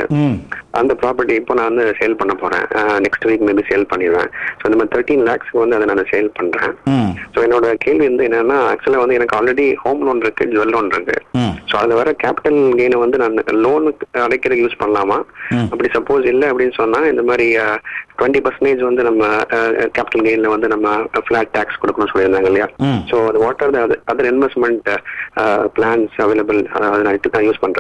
அந்த ப்ராப்பர்ட்டி இப்போ நான் வந்து சேல் பண்ண போறேன். நெக்ஸ்ட் வீக் மேபி சேல் பண்ணிடுவேன். ஸோ இந்த மாதிரி 13 lakhsக்கு வந்து அதை நான் சேல் பண்றேன். ஸோ என்னோட கேள்வி வந்து என்னன்னா, ஆக்சுவலா வந்து எனக்கு ஆல்ரெடி ஹோம் லோன் இருக்கு, ஜுவல் லோன் இருக்கு. ஸோ அதுல வர கேபிட்டல் கெயினை வந்து நான் லோனுக்கு அடைக்கிறதுக்கு யூஸ் பண்ணலாமா? அப்படி சப்போஸ் இல்லை அப்படின்னு சொன்னா இந்த மாதிரி 20% வந்து நம்ம கேபிட்டல் கெயின்ல வந்து நம்ம ஃபிளாட் டாக்ஸ் கொடுக்கணும்னு சொல்லியிருந்தாங்க இல்லையா? So what are the other investment plans available, நான் யூஸ் பண்றேன்.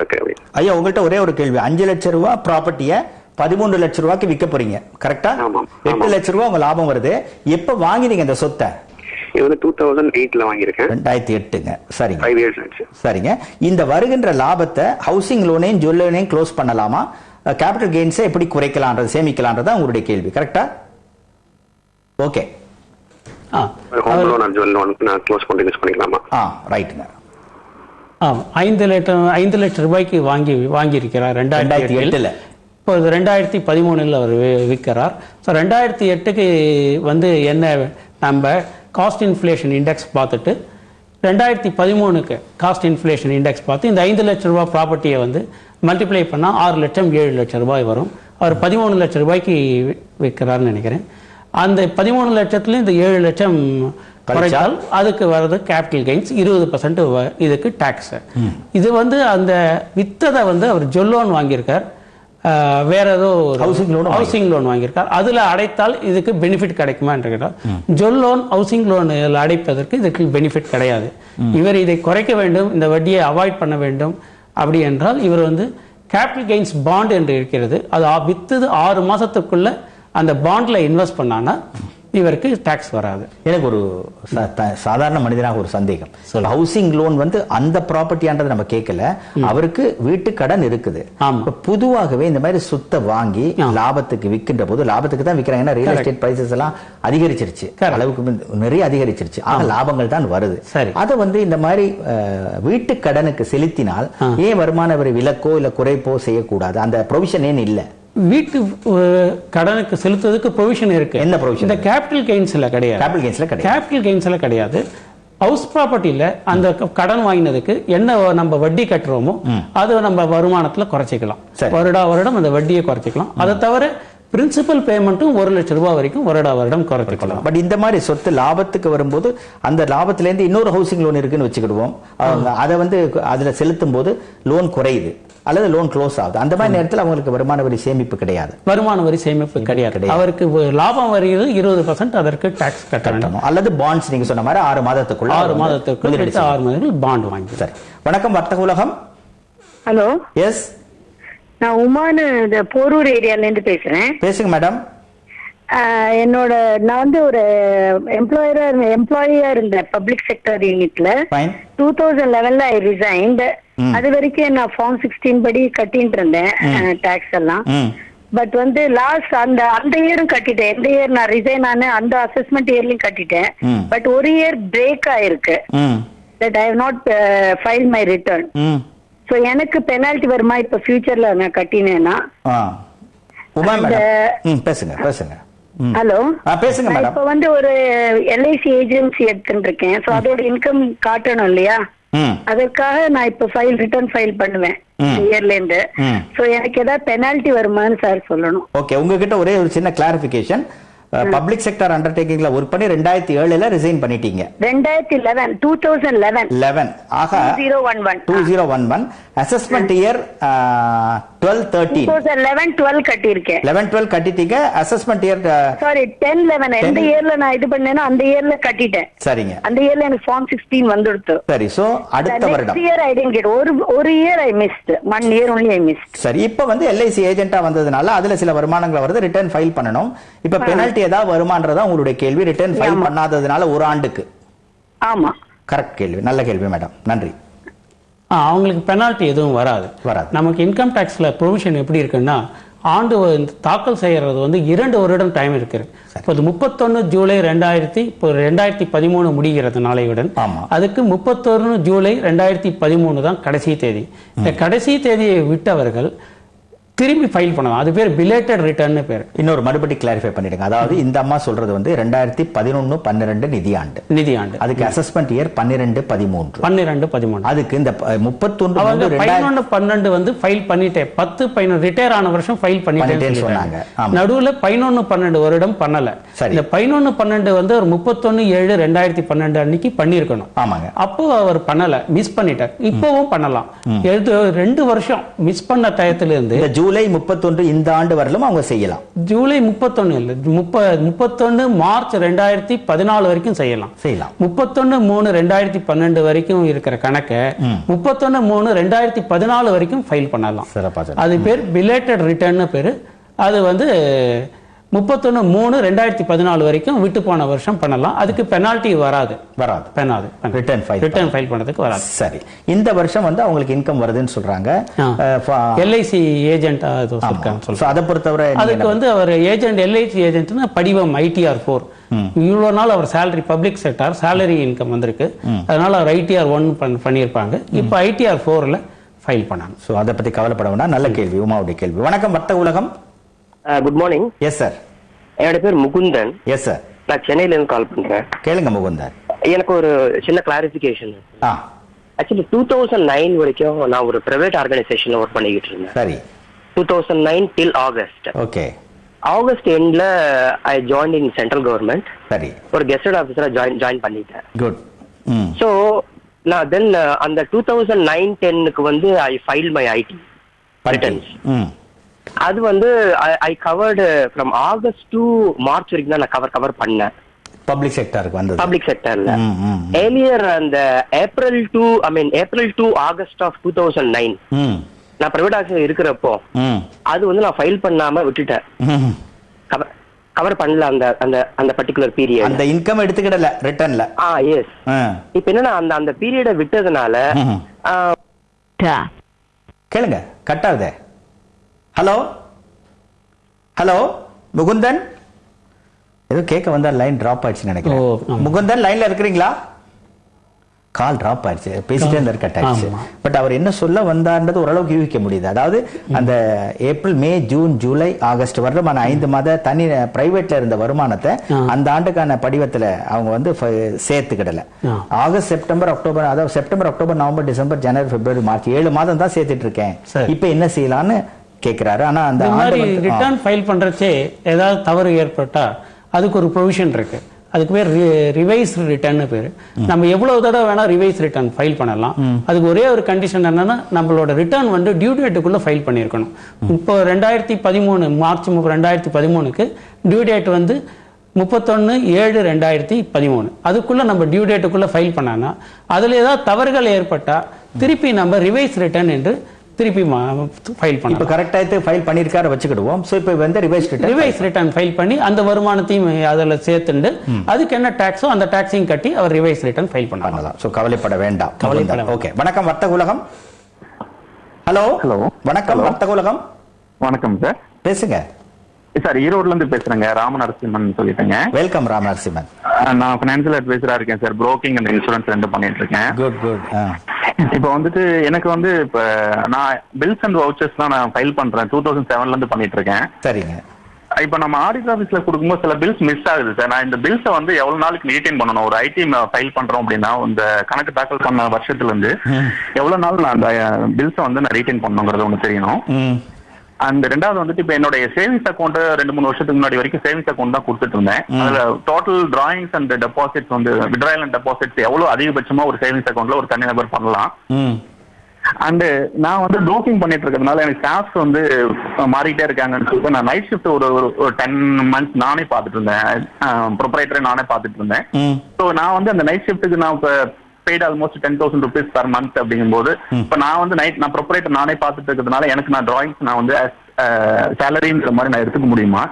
ஐயா, உங்கள்கிட்ட ஒரே ஒரு கேள்வி. 5 லட்சம் ரூபாய் ப்ராப்பர்ட்டியை 13 லட்சம் ரூபாய்க்கு விற்க போறீங்க, கரெக்டா? 8 லட்சம் ரூபாய் உங்க லாபம் வருது. எப்ப வாங்கினீங்க இந்த சொத்தை? இது வந்து 2008ல வாங்கியிருக்கேன். 2008ங்க. சரிங்க, 5 years ஆச்சு. சரிங்க. இந்த வருகின்ற லாபத்தை ஹவுசிங் லோனையும் ஜுவல் லோனையும் க்ளோஸ் பண்ணலாமா? கேபிட்டல் கெயின்ஸை எப்படி குறைக்கலான்றது, சேமிக்கலான்றது உங்களுடைய கேள்வி, கரெக்டா? Okay. Home loan jewel loan நான் க்ளோஸ் பண்ணி யூஸ் பண்ணிக்கலாமா? ரைட்டுங்க. 5 லட்சம் ரூபாய்க்கு வாங்கியிருக்கிறார் 2008. இப்போ 2013 அவர் விற்கிறார். ஸோ 2008க்கு வந்து என்ன, நம்ம காஸ்ட் இன்ஃப்ளேஷன் இண்டெக்ஸ் பார்த்துட்டு 2013க்கு காஸ்ட் இன்ஃப்ளேஷன் இண்டெக்ஸ் பார்த்து இந்த 5 லட்சம் ரூபாய் ப்ராப்பர்ட்டியை வந்து மல்டிப்ளை பண்ணால் 6 லட்சம் 7 லட்சம் ரூபாய் வரும். அவர் 13 லட்சம் ரூபாய்க்கு விற்கிறாருன்னு நினைக்கிறேன். அந்த 13 லட்சத்துல இந்த 7 லட்சம் குறைத்தால் அதுக்கு வர்றது கேபிட்டல் கெயின்ஸ் 20% இதுக்கு டாக்ஸ். இது வந்து அந்த வித்ததை வந்து அவர் ஜுவல் லோன் வாங்கியிருக்கார், வேற ஏதோ ஹவுசிங் லோன் வாங்கியிருக்கார். அதுல அடைத்தால் இதுக்கு பெனிஃபிட் கிடைக்குமா என்று கேட்டால், ஜுவல் லோன் ஹவுசிங் லோன் அடைப்பதற்கு இதுக்கு பெனிஃபிட் கிடையாது. இவர் இதை குறைக்க வேண்டும், இந்த வட்டியை அவாய்ட் பண்ண வேண்டும். அப்படி என்றால் இவர் வந்து கேபிட்டல் கெயின்ஸ் பாண்ட் என்று இருக்கிறது, அது வித்தது 6 மாசத்துக்குள்ள அந்த பாண்ட்ல இன்வெஸ்ட் பண்ணானா இவருக்கு டாக்ஸ் வராது. எனக்கு ஒரு சாதாரண மனிதனாக ஒரு சந்தேகம். ஹவுசிங் லோன் வந்து அந்த ப்ராப்பர்ட்டியான்றது நம்ம கேட்கல, அவருக்கு வீட்டு கடன் இருக்குது. பொதுவாகவே இந்த மாதிரி சொத்தை வாங்கி லாபத்துக்கு விற்கின்ற போது, லாபத்துக்கு தான் விற்கிறாங்க, ஏன்னா ரியல் எஸ்டேட் பிரைசஸ் எல்லாம் அதிகரிச்சிருச்சு, அளவுக்கு நிறைய அதிகரிச்சிருச்சு, ஆக லாபங்கள் தான் வருது. அதை வந்து இந்த மாதிரி வீட்டு கடனுக்கு செலுத்தினால் ஏன் வருமான வரி விலக்கோ இல்ல குறைப்போ செய்யக்கூடாது? அந்த ப்ரொவிஷன் ஏன் இல்லை? வீட்டு கடனுக்கு செலுத்துவதற்கு ப்ரொவிஷன் இருக்கு. என்ன ப்ரொவிஷன்? இந்த கேபிட்டல் கெயின்ஸ்ல கிடையாது. கேபிட்டல் கெயின்ஸ்ல கிடையாது. ஹவுஸ் ப்ராப்பர்ட்டியில அந்த கடன் வாங்கினதுக்கு என்ன நம்ம வட்டி கட்டுறோமோ அது நம்ம வருமானத்துல குறைச்சிக்கலாம். வருடம் அந்த வட்டியை குறைச்சிக்கலாம். அதை தவிர பிரின்சிபல் பேமெண்ட்டும் 1 லட்சம் ரூபாய் வரைக்கும் வருடம் குறைச்சிக்கலாம். பட் இந்த மாதிரி சொத்து லாபத்துக்கு வரும்போது அந்த லாபத்துல இருந்து இன்னொரு ஹவுசிங் லோன் இருக்குன்னு வச்சுக்கிடுவோம், அதை வந்து அதுல செலுத்தும் போது லோன் குறையுது அல்லது லோன் க்ளோஸ் ஆகுது. அந்த மாதிரி நேரத்தில் அவங்களுக்கு வருமான வரி சேமிப்பு கிடையாது. வருமான வரி சேமிப்பு கிடையாது. அவருக்கு லாபம் வருகிறது 20%, அதற்கு டாக்ஸ் கட்டணும். அல்லது பாண்ட்ஸ் நீங்க சொன்ன மாதிரி 6 மாதத்துக்குள்ள 6 மாதங்கள் பாண்ட் வாங்கி. சரி, வணக்கம் வர்த்தக உலகம். ஹலோ. எஸ், நான் உமானு போரூர் ஏரியால இருந்து பேசுறேன். பேசுங்க மேடம். நான் வந்து ஒரு எம்ப்ளாயியா இருந்தேன் பப்ளிக் செக்டர் யூனிட்ல. 2011 ஐ ரிசைன்ட். அது வரைக்கும் நான் ஃபார்ம் 16 படி கட்டிட்டு இருந்தேன் டாக்ஸ் எல்லாம். பட் வந்து லாஸ்ட் அந்த இயரும் கட்டிட்டேன். எந்த இயர் நான் ரிசைன் ஆன அந்த அசஸ்மெண்ட் இயர்லயும் கட்டிட்டேன். பட் ஒரு இயர் பிரேக் ஆயிருக்கு. That I have not file my return. So எனக்கு பெனால்டி வருமா இப்ப ஃபியூச்சர்ல நான் கட்டினேன்னா? பேசுங்க. ஹலோ, பேசுங்க மேடம். இப்ப வந்து ஒரு எல்ஐசி ஏஜென்சி எடுத்துட்டு இருக்கேன். சோ அதோட இன்கம் காட்டணும் இல்லையா? அதற்காக நான் இப்ப ரிட்டர்ன் ஃபைல் பண்ணுவேன் இயர்ல இருந்து. சோ எனக்கு ஏதாவது பெனால்டி வருமான்னு சார் சொல்லணும். ஓகே, உங்ககிட்ட ஒரே ஒரு சின்ன கிளாரிபிகேஷன். பப்ளிக் செக்டர் அண்டர்டேக்கிங்ல ஒர்க் பண்ணி 2007ல ரிசைன் பண்ணிட்டீங்க. 2011 ஆக 2011 அசஸ்மெண்ட் இயர் 12-13 2011-12 கட்டியிருக்கேன். 11-12 கட்டிட்டீங்க. அசஸ்மெண்ட் இயர் சாரி 10-11 எந்த இயர்ல நான் இது பண்ணேனோ அந்த இயர்ல கட்டிட்டேன். சரிங்க. அந்த இயர்ல எனக்கு ஃபார்ம் 16 வந்துடுது. சரி, சோ அடுத்த வருடம் இயர் ஐ டிடன்ட் கெட். ஒரு year I missed. 1 year only I missed. சரி, இப்ப வந்து எல்ஐசி ஏஜென்ட்டா வந்ததுனால அதுல சில வருமானங்கள் வருது, ரிட்டர்ன் ஃபைல் பண்ணணும். இப்ப பெனல்டி ஏதாவது வருமானன்றதா உங்களுடைய கேள்வி. ரிட்டர்ன் ஃபைல் பண்ணாததுனால ஒரு ஆண்டுக்கு. ஆமா, கரெக்ட் கேள்வி, நல்ல கேள்வி மேடம், நன்றி. அவங்களுக்கு பெனால்டி எதுவும் வராது. நமக்கு இன்கம் டாக்ஸ்ல ப்ரொவிஷன் எப்படி இருக்குன்னா, ஆண்டு தாக்கல் செய்யறது வந்து 2 வருடம் டைம் இருக்கு. இப்போது 31 ஜூலை 2013 முடிகிறது நாளையுடன். அதுக்கு 31 ஜூலை 2013 தான் கடைசி தேதி. இந்த கடைசி தேதியை விட்டவர்கள் திரும்பி ஃபைல் பண்ணலாம். அது பேர் பிலேட்டட் ரிட்டர்ன் பேர். இன்னொரு மறுபடி கிளாரிஃபை பண்ணிடுங்க. அதாவது இந்த அம்மா சொல்றது வந்து 2011-12 நிதியாண்டு. அதுக்கு அசஸ்மெண்ட் இயர் 12-13. அதுக்கு இந்த 31-12 வந்து ஃபைல் பண்ணிட்டேன். 10-11 ரிட்டையர் ஆன வருஷம் ஃபைல் பண்ணிட்டேன்னு சொன்னாங்க. நடுவுல 11-12 வருடம் பண்ணல. இந்த 11-12 வந்து ஒரு 31/7/2012 அன்னைக்கு பண்ணிருக்கணும். ஆமாங்க. அப்போ அவர் பண்ணல, மிஸ் பண்ணிட்டார். இப்பவும் பண்ணலாம். 2 வருஷம் மிஸ் பண்ண டயத்துல இருந்து ஜூலை 31 இந்த ஆண்டு வரலும் அவங்க செய்யலாம். ஜூலை 31 இல்ல, 31 மார்ச் 2014 வரைக்கும் செய்யலாம். 31/3/2012 வரைக்கும் இருக்கிற கணக்கை 31/3/2014 வரைக்கும் ஃபைல் பண்ணலாம். அது பேர் பிலேட்டட் ரிட்டர்ன் பேரு. அது வந்து 31/3/2014 வரைக்கும் விட்டு போன வருஷம் பண்ணலாம். அதுக்கு பெனால்டி வராது. ரிட்டர்ன் ஃபைல் பண்ணதுக்கு வராது. சரி, இந்த வருஷம் வந்து அவங்களுக்கு இன்கம் வருதுன்னு சொல்றாங்க. எல்ஐசி ஏஜென்ட் அதை பொறுத்தவரை அதுக்கு வந்து அவர் ஏஜென்ட், எல்ஐசி ஏஜென்ட்னா படிவம் ITR 4. இவ்வளவு நாள் அவர் salary public sector salary income வந்திருக்கு. அதனால அவர் ITR 1 பண்ணியிருப்பாங்க. இப்போ ITR 4ல ஃபைல் பண்ணாங்க. ஸோ அதை பத்தி கவலைப்பட வேண்டாம். நல்ல கேள்வி, உமாவுடைய கேள்வி. வணக்கம் வர்த்தக உலகம். Good morning. Yes sir. என்னோட பேர் முகுந்தன். Yes sir. நான் சென்னையில இருந்து கால் பண்றேன். கேளுங்க முகுந்தன். எனக்கு ஒரு சின்ன கிளாரிபிகேஷன். ஆக்சுவலி 2009 வரைக்கும் நான் ஒரு பிரைவேட் ஆர்கனைசேஷன்ல ஒர்க் பண்ணிக்கிட்டு இருந்தேன். சரி. 2009 டில் ஆகஸ்ட். ஓகே. ஆகஸ்ட் எண்ட்ல I join in central government. சரி. ஒரு கெஸ்டட் ஆபீசரா ஜாயின் பண்ணிட்டேன். குட். சோ நான் தென் அந்த 2009-10க்கு வந்து I file my IT returns. அது வந்து I covered from August to March வரைக்கும் தான் நான் கவர் பண்ணேன். பப்ளிக் செக்டாருக்கு வந்தது. பப்ளிக் செக்டார்ல ஏர்லியர் அந்த ஏப்ரல் டு ஆகஸ்ட் ஆஃப் 2009 நான் பிரைவேட் ஆஃபீஸர் இருக்கிறப்போ அது வந்து நான் ஃபைல் பண்ணாம விட்டுட்டேன். கவர் பண்ணல அந்த பர்టిక్యులர் பீரியட். அந்த இன்கம் எடுத்துக்கிடல ரிட்டர்ன்ல. எஸ். இப்போ என்னன்னா அந்த பீரியடை விட்டதனால கேளுங்க, கட் ஆகுதே. ஹலோ ஹலோ முகுந்தன், ஏதோ கேட்க வந்தா லைன் டிராப் ஆயிடுச்சு நினைக்கிறேன். முகுந்தன் லைன்ல இருக்கிறீங்களா? கால் டிராப் ஆயிடுச்சு, பேசிட்டே இருந்தாரு, கட் ஆயிடுச்சு. பட் அவர் என்ன சொல்ல வந்தார்ன்றது ஓரளவுக்கு யூகிக்க முடியுது. அதாவது அந்த ஏப்ரல், மே, ஜூன், ஜூலை, ஆகஸ்ட் வருடமான 5 மாத தனி பிரைவேட்ல இருந்த வருமானத்தை அந்த ஆண்டுக்கான படிவத்துல அவங்க வந்து சேர்த்துக்கிடல. ஆகஸ்ட், செப்டம்பர், அக்டோபர், அதாவது செப்டம்பர், அக்டோபர், நவம்பர், டிசம்பர், ஜனவரி, பிப்ரவரி, மார்ச் 7 மாதம் தான் சேர்த்துட்டு இருக்கேன். இப்ப என்ன செய்யலாம்னு கேட்கிறாரு. ஆனா அந்த ரிட்டர்ன் ஃபைல் பண்றச்சே ஏதாவது தவறு ஏற்பட்டா அதுக்கு ஒரு ப்ரொவிஷன் இருக்கு. அதுக்கு பேர் ரிவைஸ் ரிட்டர்ன் பேரு. நம்ம எவ்வளவு தடவை வேணா ரிவைஸ் ரிட்டர்ன் ஃபைல் பண்ணலாம். அதுக்கு ஒரே ஒரு கண்டிஷன் என்னன்னா நம்மளோட ரிட்டர்ன் வந்து டியூ டேட்டுக்குள்ள ஃபைல் பண்ணிருக்கணும். இப்போ 2013 மார்ச் 2013க்கு டியூ டேட் வந்து 31/7/2013. அதுக்குள்ள நம்ம டியூ டேட்டுக்குள்ள ஃபைல் பண்ணானா அதுல ஏதாவது தவறுகள் ஏற்பட்டா திருப்பி நம்ம ரிவைஸ் ரிட்டர்ன் என்று திருப்பி ஃபைல் பண்ணலாம். இப்போ கரெக்டாக ஃபைல் பண்ணியிருக்காரு வச்சுக்கிடுவோம். ஸோ இப்போ வந்து ரிவைஸ் ரிட்டர்ன் ஃபைல் பண்ணி அந்த வருமானத்தையும் அதில் சேர்த்துண்டு அதுக்கு என்ன டாக்ஸோ அந்த டாக்ஸையும் கட்டி அவர் ரிவைஸ் ரிட்டர்ன் ஃபைல் பண்ணலாம். ஸோ கவலைப்பட வேண்டாம். ஓகே. வணக்கம் வர்த்தக உலகம். ஹலோ ஹலோ வணக்கம் வர்த்தக உலகம். வணக்கம் சார், பேசுங்க சார். ஈரோட்ல இருந்து பேசுறேங்க, ராமநரசிம்மன் சொல்லிட்டேங்க. வெல்கம் ராமநரசிம்மன். நான் ஃபைனான்சியல் அட்வைசரா இருக்கேன் சார். புரோக்கிங் அண்ட் இன்சூரன்ஸ் ரெண்டு பண்ணிட்டு இருக்கேன். Good good. இப்போ வந்துட்டு எனக்கு வந்து இப்போ நான் பில்ஸ் அண்ட் வவுச்சர்ஸ் தான் நான் ஃபைல் பண்றேன். 2007ல இருந்து பண்ணிட்டு இருக்கேன். சரிங்க. இப்போ நம்ம ஆடிட் ஆஃபீஸ்ல கொடுக்கும்போது சில பில்ஸ் மிஸ் ஆகுது சார். நான் இந்த பில்ஸை வந்து எவ்வளவு நாளுக்கு மெயின்டைன் பண்ணணும்? ஒரு ஐடி ஃபைல் பண்றோம் அப்படின்னா இந்த கணக்கு தாக்கல் பண்ண வருஷத்துல இருந்து எவ்வளவு நாள் நான் அந்த பில்ஸை வந்து நான் ரீட்டைன் பண்ணணுங்கிறது ஒன்று தெரியணும். அந்த ரெண்டாவது வந்துட்டு இப்போ என்னுடைய சேவிங்ஸ் அக்கௌண்ட் 2-3 வருஷத்துக்கு முன்னாடி வரைக்கும் சேவிங்ஸ் அக்கௌண்ட் தான் கொடுத்துட்டு இருந்தேன். அதுல டோட்டல் டிராயிங்ஸ் அண்ட் டெபாசிட்ஸ் வந்து வித்ட்ராயல் அண்ட் டெபாசிட்ஸ் எவ்வளவு அதிகபட்சமா ஒரு சேவிங்ஸ் அக்கௌண்ட்ல ஒரு தனிநபர் பண்ணலாம். அண்ட் நான் வந்து ப்ரோக்கிங் பண்ணிட்டு இருக்கிறதுனால எனக்கு ஸ்டாஃப்ஸ் வந்து மாறிட்டே இருக்காங்கன்னு சொல்லிட்டு நான் நைட் ஷிஃப்ட் ஒரு 10 months நானே பார்த்துட்டு இருந்தேன். ப்ரொப்ரைட்டரே நானே பார்த்துட்டு இருந்தேன். ஸோ நான் வந்து அந்த நைட் ஷிஃப்ட்டுக்கு நான் இப்போ paid almost 10,000 rupees per month அப்படிங்கும்போது இப்போ நான் வந்து நான் ப்ரொப்ரைட்டர் நானே பார்த்துட்டு இருக்கிறதுனால எனக்கு நான் டிராயிங்ஸ் நான் வந்து சேலரிங்கிற மாதிரி நான் எடுத்துக்க முடியுமா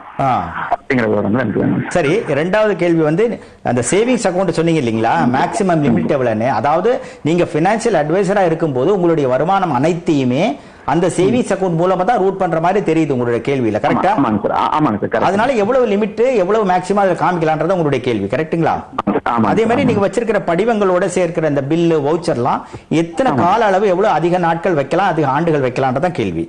அப்படிங்கிறது எனக்கு வேணும். சரி, ரெண்டாவது கேள்வி வந்து அந்த சேவிங்ஸ் அக்கௌண்ட் சொன்னீங்க இல்லைங்களா, மேக்ஸிமம் லிமிட் எவ்வளவுன்னு. அதாவது நீங்க பினான்சியல் அட்வைசரா இருக்கும்போது உங்களுடைய வருமானம் அனைத்தையுமே அந்த சேவிங்ஸ் அக்கௌண்ட் மூலமா தான் ரூட் பண்ற மாதிரி தெரியுது உங்களுடைய கேள்வியில, கரெக்டா? ஆமாங்க சார். அதனால எவ்வளவு லிமிட் எவ்வளவு மேக்ஸிமம் அதில் காமிக்கலான்றது உங்களுடைய கேள்வி, கரெக்ட்டுங்களா? அதே மாதிரி நீங்க வச்சிருக்கிற படிவங்களோட சேர்க்கிற இந்த பில்லு வவுச்சர்லாம் எத்தனை கால அளவு எவ்வளவு அதிக நாட்கள் வைக்கலாம், அதிக ஆண்டுகள் வைக்கலான்றதான் கேள்வி.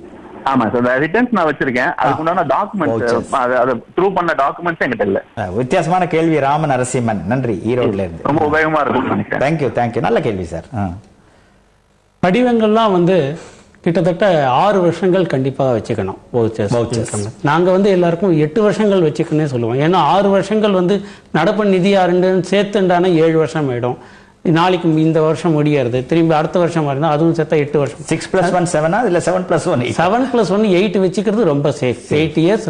ஆமா சார் ரிட்டர்ன்ஸ் நான் வச்சிருக்கேன். அதுக்கு உண்டான டாக்குமெண்ட்ஸ் அதை ப்ரூவ் பண்ண டாக்குமெண்ட்ஸ் என்கிட்ட இல்ல. வித்தியாசமான கேள்வி ராம நரசிம்மன், நன்றி, ஈரோடுல இருந்து. ரொம்ப உபயோகமா இருக்கும் நினைக்கிறேன். தேங்க்யூ, நல்ல கேள்வி சார். படிவங்கள்லாம் வந்து கிட்டத்தட்ட 6 வருஷங்கள் கண்டிப்பாக வச்சுக்கணும். நாங்கள் வந்து எல்லாருக்கும் 8 வருஷங்கள் வச்சுக்கணும்னே சொல்லுவோம். ஏன்னா 6 வருஷங்கள் வந்து நடப்பு நிதி ஆண்டுன்னு சேர்த்துண்டான 7 வருஷம் ஆயிடும். நாளைக்கு இந்த வருஷம் முடியாது, திரும்பி அடுத்த வருஷம் இருந்தால் அதுவும் சேர்த்தா 8 வருஷம். 6+1 7 இல்ல 7+1 7+1 8 வச்சுக்கிறது ரொம்ப சேஃப். 8 இயர்ஸ்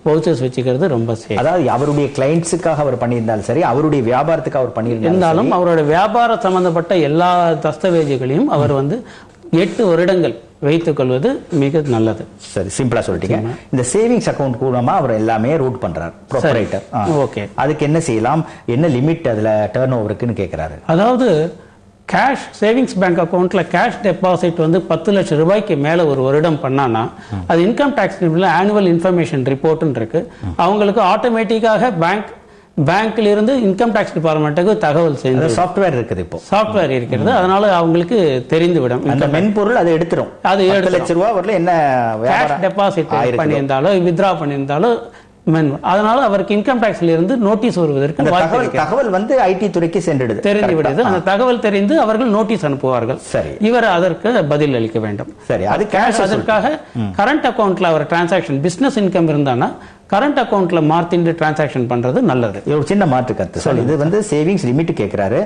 வவுச்சர்ஸ் வச்சுக்கிறது ரொம்ப சேஃப். அதாவது அவருடைய கிளைண்ட்ஸுக்காக அவர் பண்ணியிருந்தாலும் சரி, அவருடைய வியாபாரத்துக்கு அவர் பண்ணியிருந்தாலும் அவரோட வியாபார சம்பந்தப்பட்ட எல்லா தஸ்தவேஜுகளையும் அவர் வந்து 8 வருடங்கள் வைத்துக் கொள்வது மிக நல்லது. சரி, சிம்பிளா சொல்லிட்டீங்க. இந்த சேவிங்ஸ் அக்கவுண்ட் மூலமா அவர் எல்லாமே ரூட் பண்றார், ப்ரொப்ரைட்டர். ஓகே, அதுக்கு என்ன செய்யலாம், என்ன லிமிட் அதுல டர்ன் ஓவருக்குன்னு கேட்கிறாரு. அதாவது கேஷ் சேவிங்ஸ் பேங்க் அக்கௌண்ட்ல கேஷ் டெபாசிட் வந்து 10 லட்சம் ரூபாய்க்கு மேல ஒரு வருடம் பண்ணானா அது இன்கம் டாக்ஸ் ஆனுவல் இன்ஃபர்மேஷன் ரிப்போர்ட்னு இருக்கு. அவங்களுக்கு ஆட்டோமேட்டிக்காக பேங்க்ல இருந்து இன்கம் டாக்ஸ் டிபார்ட்மெண்ட்டுக்கு தகவல் செய்து சாஃப்ட்வேர் இருக்குது, இப்போ சாஃப்ட்வேர் இருக்கிறது. அதனால அவங்களுக்கு தெரிந்துவிடும். அந்த மென்பொருள் அதை எடுத்துரும். அது 7 லட்சம் ரூபாய் வரல என்ன கேஷ் டெபாசிட் பண்ணியிருந்தாலோ வித்ரா பண்ணியிருந்தாலோ அதனால அவருக்கு இன்கம் டாக்ஸ்ல இருந்து நோட்டீஸ் வருவதற்கு தகவல் வந்து ஐடி துறைக்கு சென்றுடுது, தெரிந்து விடுது. அந்த தகவல் தெரிந்து அவர்கள் நோட்டீஸ் அனுப்புவார்கள். சரி, இவர் அதற்கு பதில் அளிக்க வேண்டும். சரி, அது கேஷ். அதற்காக கரண்ட் அக்கவுண்ட்ல அவர் டிரான்சாக்ஷன் பிசினஸ் இன்கம் இருந்தானா கரண்ட் அக்கவுண்ட்ல மாத்திட்டு டிரான்சாக்ஷன் பண்றது நல்லது. ஒரு சின்ன மாற்று கருத்து சொல்லி, இது வந்து சேவிங்ஸ் லிமிட் கேட்கிறாரு,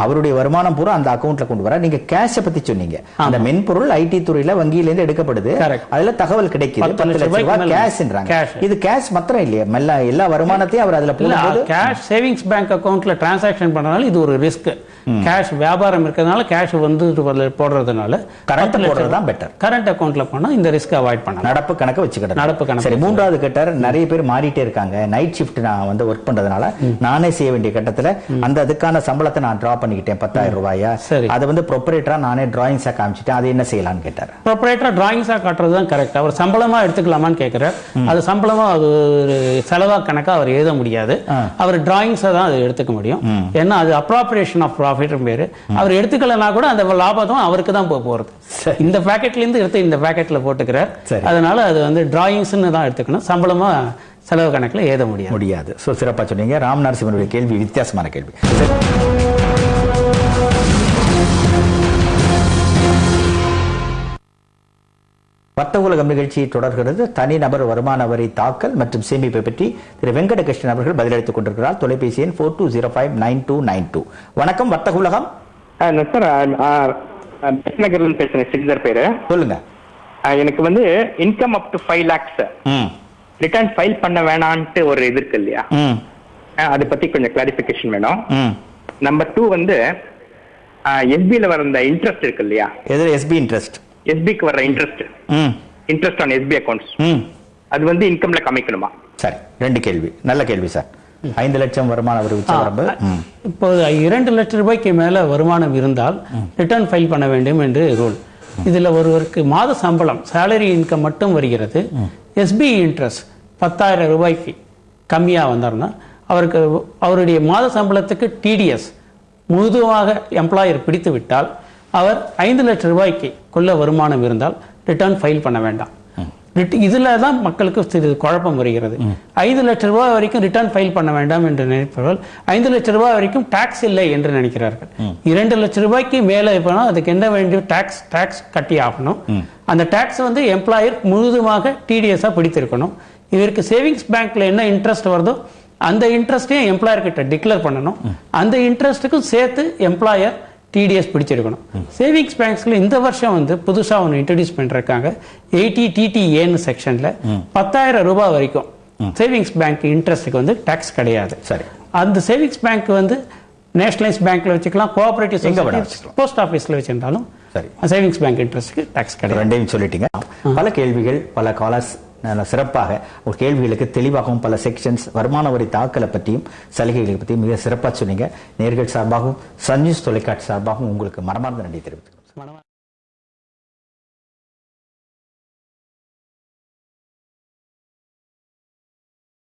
அவருடைய வருமானம் பூரா அந்த அக்கவுண்ட்ல கொண்டு வர. நீங்க கேஷ பத்தி சொன்னீங்க, அந்த மென்பொருள் ஐடி துறையில வங்கியில இருந்து எடுக்கப்படுது, அதுல தகவல் கிடைக்குது. 10 லட்சம் ரூபாய் கேஷ்ன்றாங்க. இது கேஷ் மாத்திரம் இல்லையா, எல்லா வருமானத்தையும் அவர் அதுல போடும்போது கேஷ் சேவிங்ஸ் பேங்க் அக்கவுண்ட்ல டிரான்சாக்ஷன் பண்றதுனால இது ஒரு ரிஸ்க். கேஷ் வியாபாரம் இருக்கிறதுனால கேஷ் வந்து போடுறதுனால கரண்ட் போடுறது தான் பெட்டர். கரண்ட் அக்கவுண்ட்ல போனா இந்த ரிஸ்க் அவாய்ட் பண்ணலாம். நடப்பு கணக்கு வச்சுக்கிட்டு. நடப்பு கணக்கு. சரி, மூன்றாவது கட்டர், நிறைய பேர் மாறிட்டே இருக்காங்க. நைட் ஷிஃப்ட் நான் வந்து ஒர்க் பண்றதுனால நானே செய்ய வேண்டிய கட்டத்துல அதுக்கான சம்பளத்தை நான் டிரா பண்ணிக்கிட்டேன் 10,000 ரூபாயா. சரி, அது வந்து ப்ரொப்ரைட்டரா நானே டிராயிங்ஸா காமிச்சிட்டேன், அது என்ன செய்யலாம்னு கேட்டார். ப்ரொப்ரைட்டரா டிராயிங்ஸா காட்டுறது தான் கரெக்ட். அவர் சம்பளமா எடுத்துக்கலாமான்னு கேட்கிறார். அது சம்பளமா அது செலவா கணக்கா அவர் எழுத முடியாது. அவர் டிராயிங்ஸா தான் அதை எடுத்துக்க முடியும். ஏன்னா அது அப்ராப்ரியேஷன் ஆஃப் ப்ராஃபிட் பேரு. அவர் எடுத்துக்கலனா கூட அந்த லாபம் அவருக்கு தான் போறது. இந்த பாக்கெட்ல இருந்து எடுத்து இந்த பாக்கெட்ல போட்டுக்கிறார். அதனால அது வந்து டிராயிங்ஸ்னு தான் எடுத்துக்கணும், சம்பளமா செலவு கணக்கில் ஏத முடியாது. ஸோ சிறப்பாக சொன்னீங்க. ராம் நரசிம்மனுடைய கேள்வி வித்தியாசமான கேள்வி. வர்த்தக உலகம் நிகழ்ச்சி தொடர்கிறது. தனிநபர் வருமான வரி தாக்கல் மற்றும் சேமிப்பை பற்றி திரு வெங்கடகிருஷ்ணன் அவர்கள் பதிலளித்துக் கொண்டிருக்கிறார். தொலைபேசி எண் 42059292. வணக்கம், வர்த்தக உலகம். சார், பேசுறேன், சிறிதர் பேரு. சொல்லுங்க. எனக்கு வந்து income up to 5 lakhs return file பண்ண வேணான்ட்டு ஒரு இது இருக்கு இல்லையா, அதை பத்தி கொஞ்சம் கிளாரிபிகேஷன் வேணும். நம்பர் 2 வந்து எஸ்பில வர இந்த இன்ட்ரெஸ்ட் இருக்கு இல்லையா, எஸ்பி இன்ட்ரெஸ்ட், எஸ்பிக்கு வர இன்ட்ரெஸ்ட் ஆன் எஸ்பி அக்கௌண்ட்ஸ், அது வந்து இன்கம்ல காமிக்கணுமா? சரி, 2 கேள்வி. நல்ல கேள்வி சார். 5 லட்சம் வருமான வரி உச்சவரம்பு. இப்போது 2 லட்சம் ரூபாய்க்கு மேல வருமானம் இருந்தால் ரிட்டர்ன் ஃபைல் பண்ண வேண்டும் என்று ரூல். இதுல ஒருவருக்கு மாத சம்பளம் சேலரி இன்கம் மட்டும் வருகிறது, எஸ்பி இன்ட்ரெஸ்ட் 10,000 ரூபாய்க்கு கம்மியா வந்தார்னா அவருக்கு அவருடைய மாத சம்பளத்துக்கு டிடிஎஸ் முழுதுமாக எம்ப்ளாயர் பிடித்து விட்டால் அவர் 5 லட்சம் ரூபாய்க்கு கொள்ள வருமானம் இருந்தால் ரிட்டர்ன் ஃபைல் பண்ண வேண்டாம். இதுல தான் மக்களுக்கு சிறிது குழப்பம் வருகிறது. 5 லட்சம் ரூபாய் வரைக்கும் ரிட்டர்ன் ஃபைல் பண்ண வேண்டாம் என்று நினைப்பவர்கள் 5 லட்சம் ரூபாய் வரைக்கும் டாக்ஸ் இல்லை என்று நினைக்கிறார்கள். 2 லட்சம் ரூபாய்க்கு மேலே போனால் அதுக்கு என்ன வேண்டிய டாக்ஸ் கட்டி ஆகணும். அந்த டாக்ஸ் வந்து எம்ப்ளாயர் முழுதுமாக டிடிஎஸ்ஸாக பிடித்திருக்கணும். இதற்கு சேவிங்ஸ் பேங்க்ல என்ன இன்ட்ரெஸ்ட் வருதோ அந்த இன்ட்ரெஸ்ட்டையும் எம்ப்ளாயர் கிட்ட டிக்ளேர் பண்ணணும். அந்த இன்ட்ரெஸ்ட்டுக்கும் சேர்த்து எம்ப்ளாயர் டிடிஎஸ் பிடிச்சிருக்கணும். சேவிங்ஸ் பேங்க்ஸ்ல இந்த வருஷம் வந்து புதுசா ஒன்று இன்ட்ரடியூஸ் பண்ணிருக்காங்க. 80TTA செக்ஷன்ல 10,000 ரூபாய் வரைக்கும் சேவிங்ஸ் பேங்க் இன்ட்ரெஸ்ட்டுக்கு வந்து டாக்ஸ் கிடையாது. சரி, அந்த சேவிங்ஸ் பேங்க் வந்து நேஷனலைஸ் பேங்க்ல வச்சுக்கலாம், கோஆபரேட்டிவ் போஸ்ட் ஆஃபீஸ்ல வச்சிருந்தாலும் சரி, சேவிங்ஸ் பேங்க் இன்ட்ரெஸ்ட்க்கு டாக்ஸ் கிடையாது. ரெண்டையும் சொல்லிட்டீங்க. பல கேள்விகள், பல காலர்ஸ் சிறப்பாக ஒரு கேள்விகளுக்கு தெளிவாகவும் பல செக்ஷன்ஸ் வருமான வரி தாக்கலை பற்றியும் சலுகைகளை பற்றியும் மிக சிறப்பாக சொன்னீங்க. நேர்கள் சார்பாகவும் சன் நியூஸ் தொலைக்காட்சி சார்பாகவும் உங்களுக்கு மனமார்ந்த நன்றி தெரிவித்துக்கிறோம்.